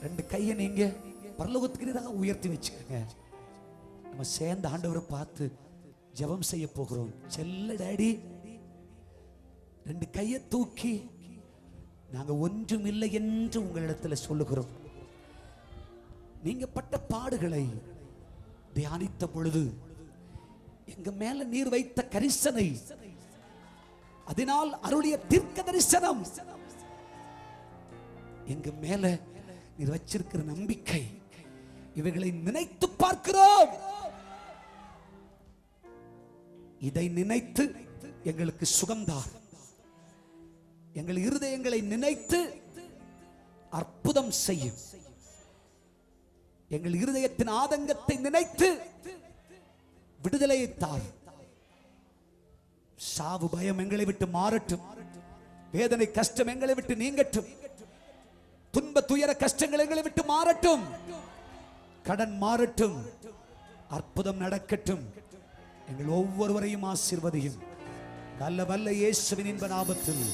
ரெண்டு கையை நீங்க பரலோகத்துக்கு நேராக உயர்த்தி வச்சுக்கோங்க. நம்ம சேர்ந்த ஆண்டவரை பார்த்து ஜெபம் செய்ய போகிறோம். செல்ல டாடி, ரெண்டு கையை தூக்கி நாங்க ஒன்றுமில்லை என்று உங்களிடத்தில் சொல்லுகிறோம். நீங்க பட்ட பாடுகளை தியானித்த பொழுது எங்க மேல நீர் வைத்த கரிசனை, அதனால் அருளிய தீர்க்க தரிசனம், எங்க மேல நீர் வச்சிருக்கிற நம்பிக்கை, இவைகளை நினைத்து பார்க்கிறோம். இதை நினைத்து எங்களுக்கு சுகம்தார். எங்கள் இருதயங்களை நினைத்து அற்புதம் செய்யும். எங்கள் இருதயத்தின் ஆதங்கத்தை நினைத்து விடுதலையை தார். சாவு பயம் எங்களை விட்டு மாறட்டும். வேதனை கஷ்டம் எங்களை விட்டு நீங்கட்டும். துன்ப துயர கஷ்டங்கள் எங்களை விட்டு மாறட்டும். கடன் மாறட்டும். அற்புதம் நடக்கட்டும். எங்கள் ஒவ்வொருவரையும் ஆசீர்வதியும். நல்ல வல்ல இயேசுவின் இன்ப நாமத்தில்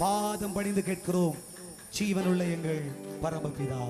பாதம் பணிந்து கேட்கிறோம். ஜீவனுள்ள எங்கள் பரமபிதா.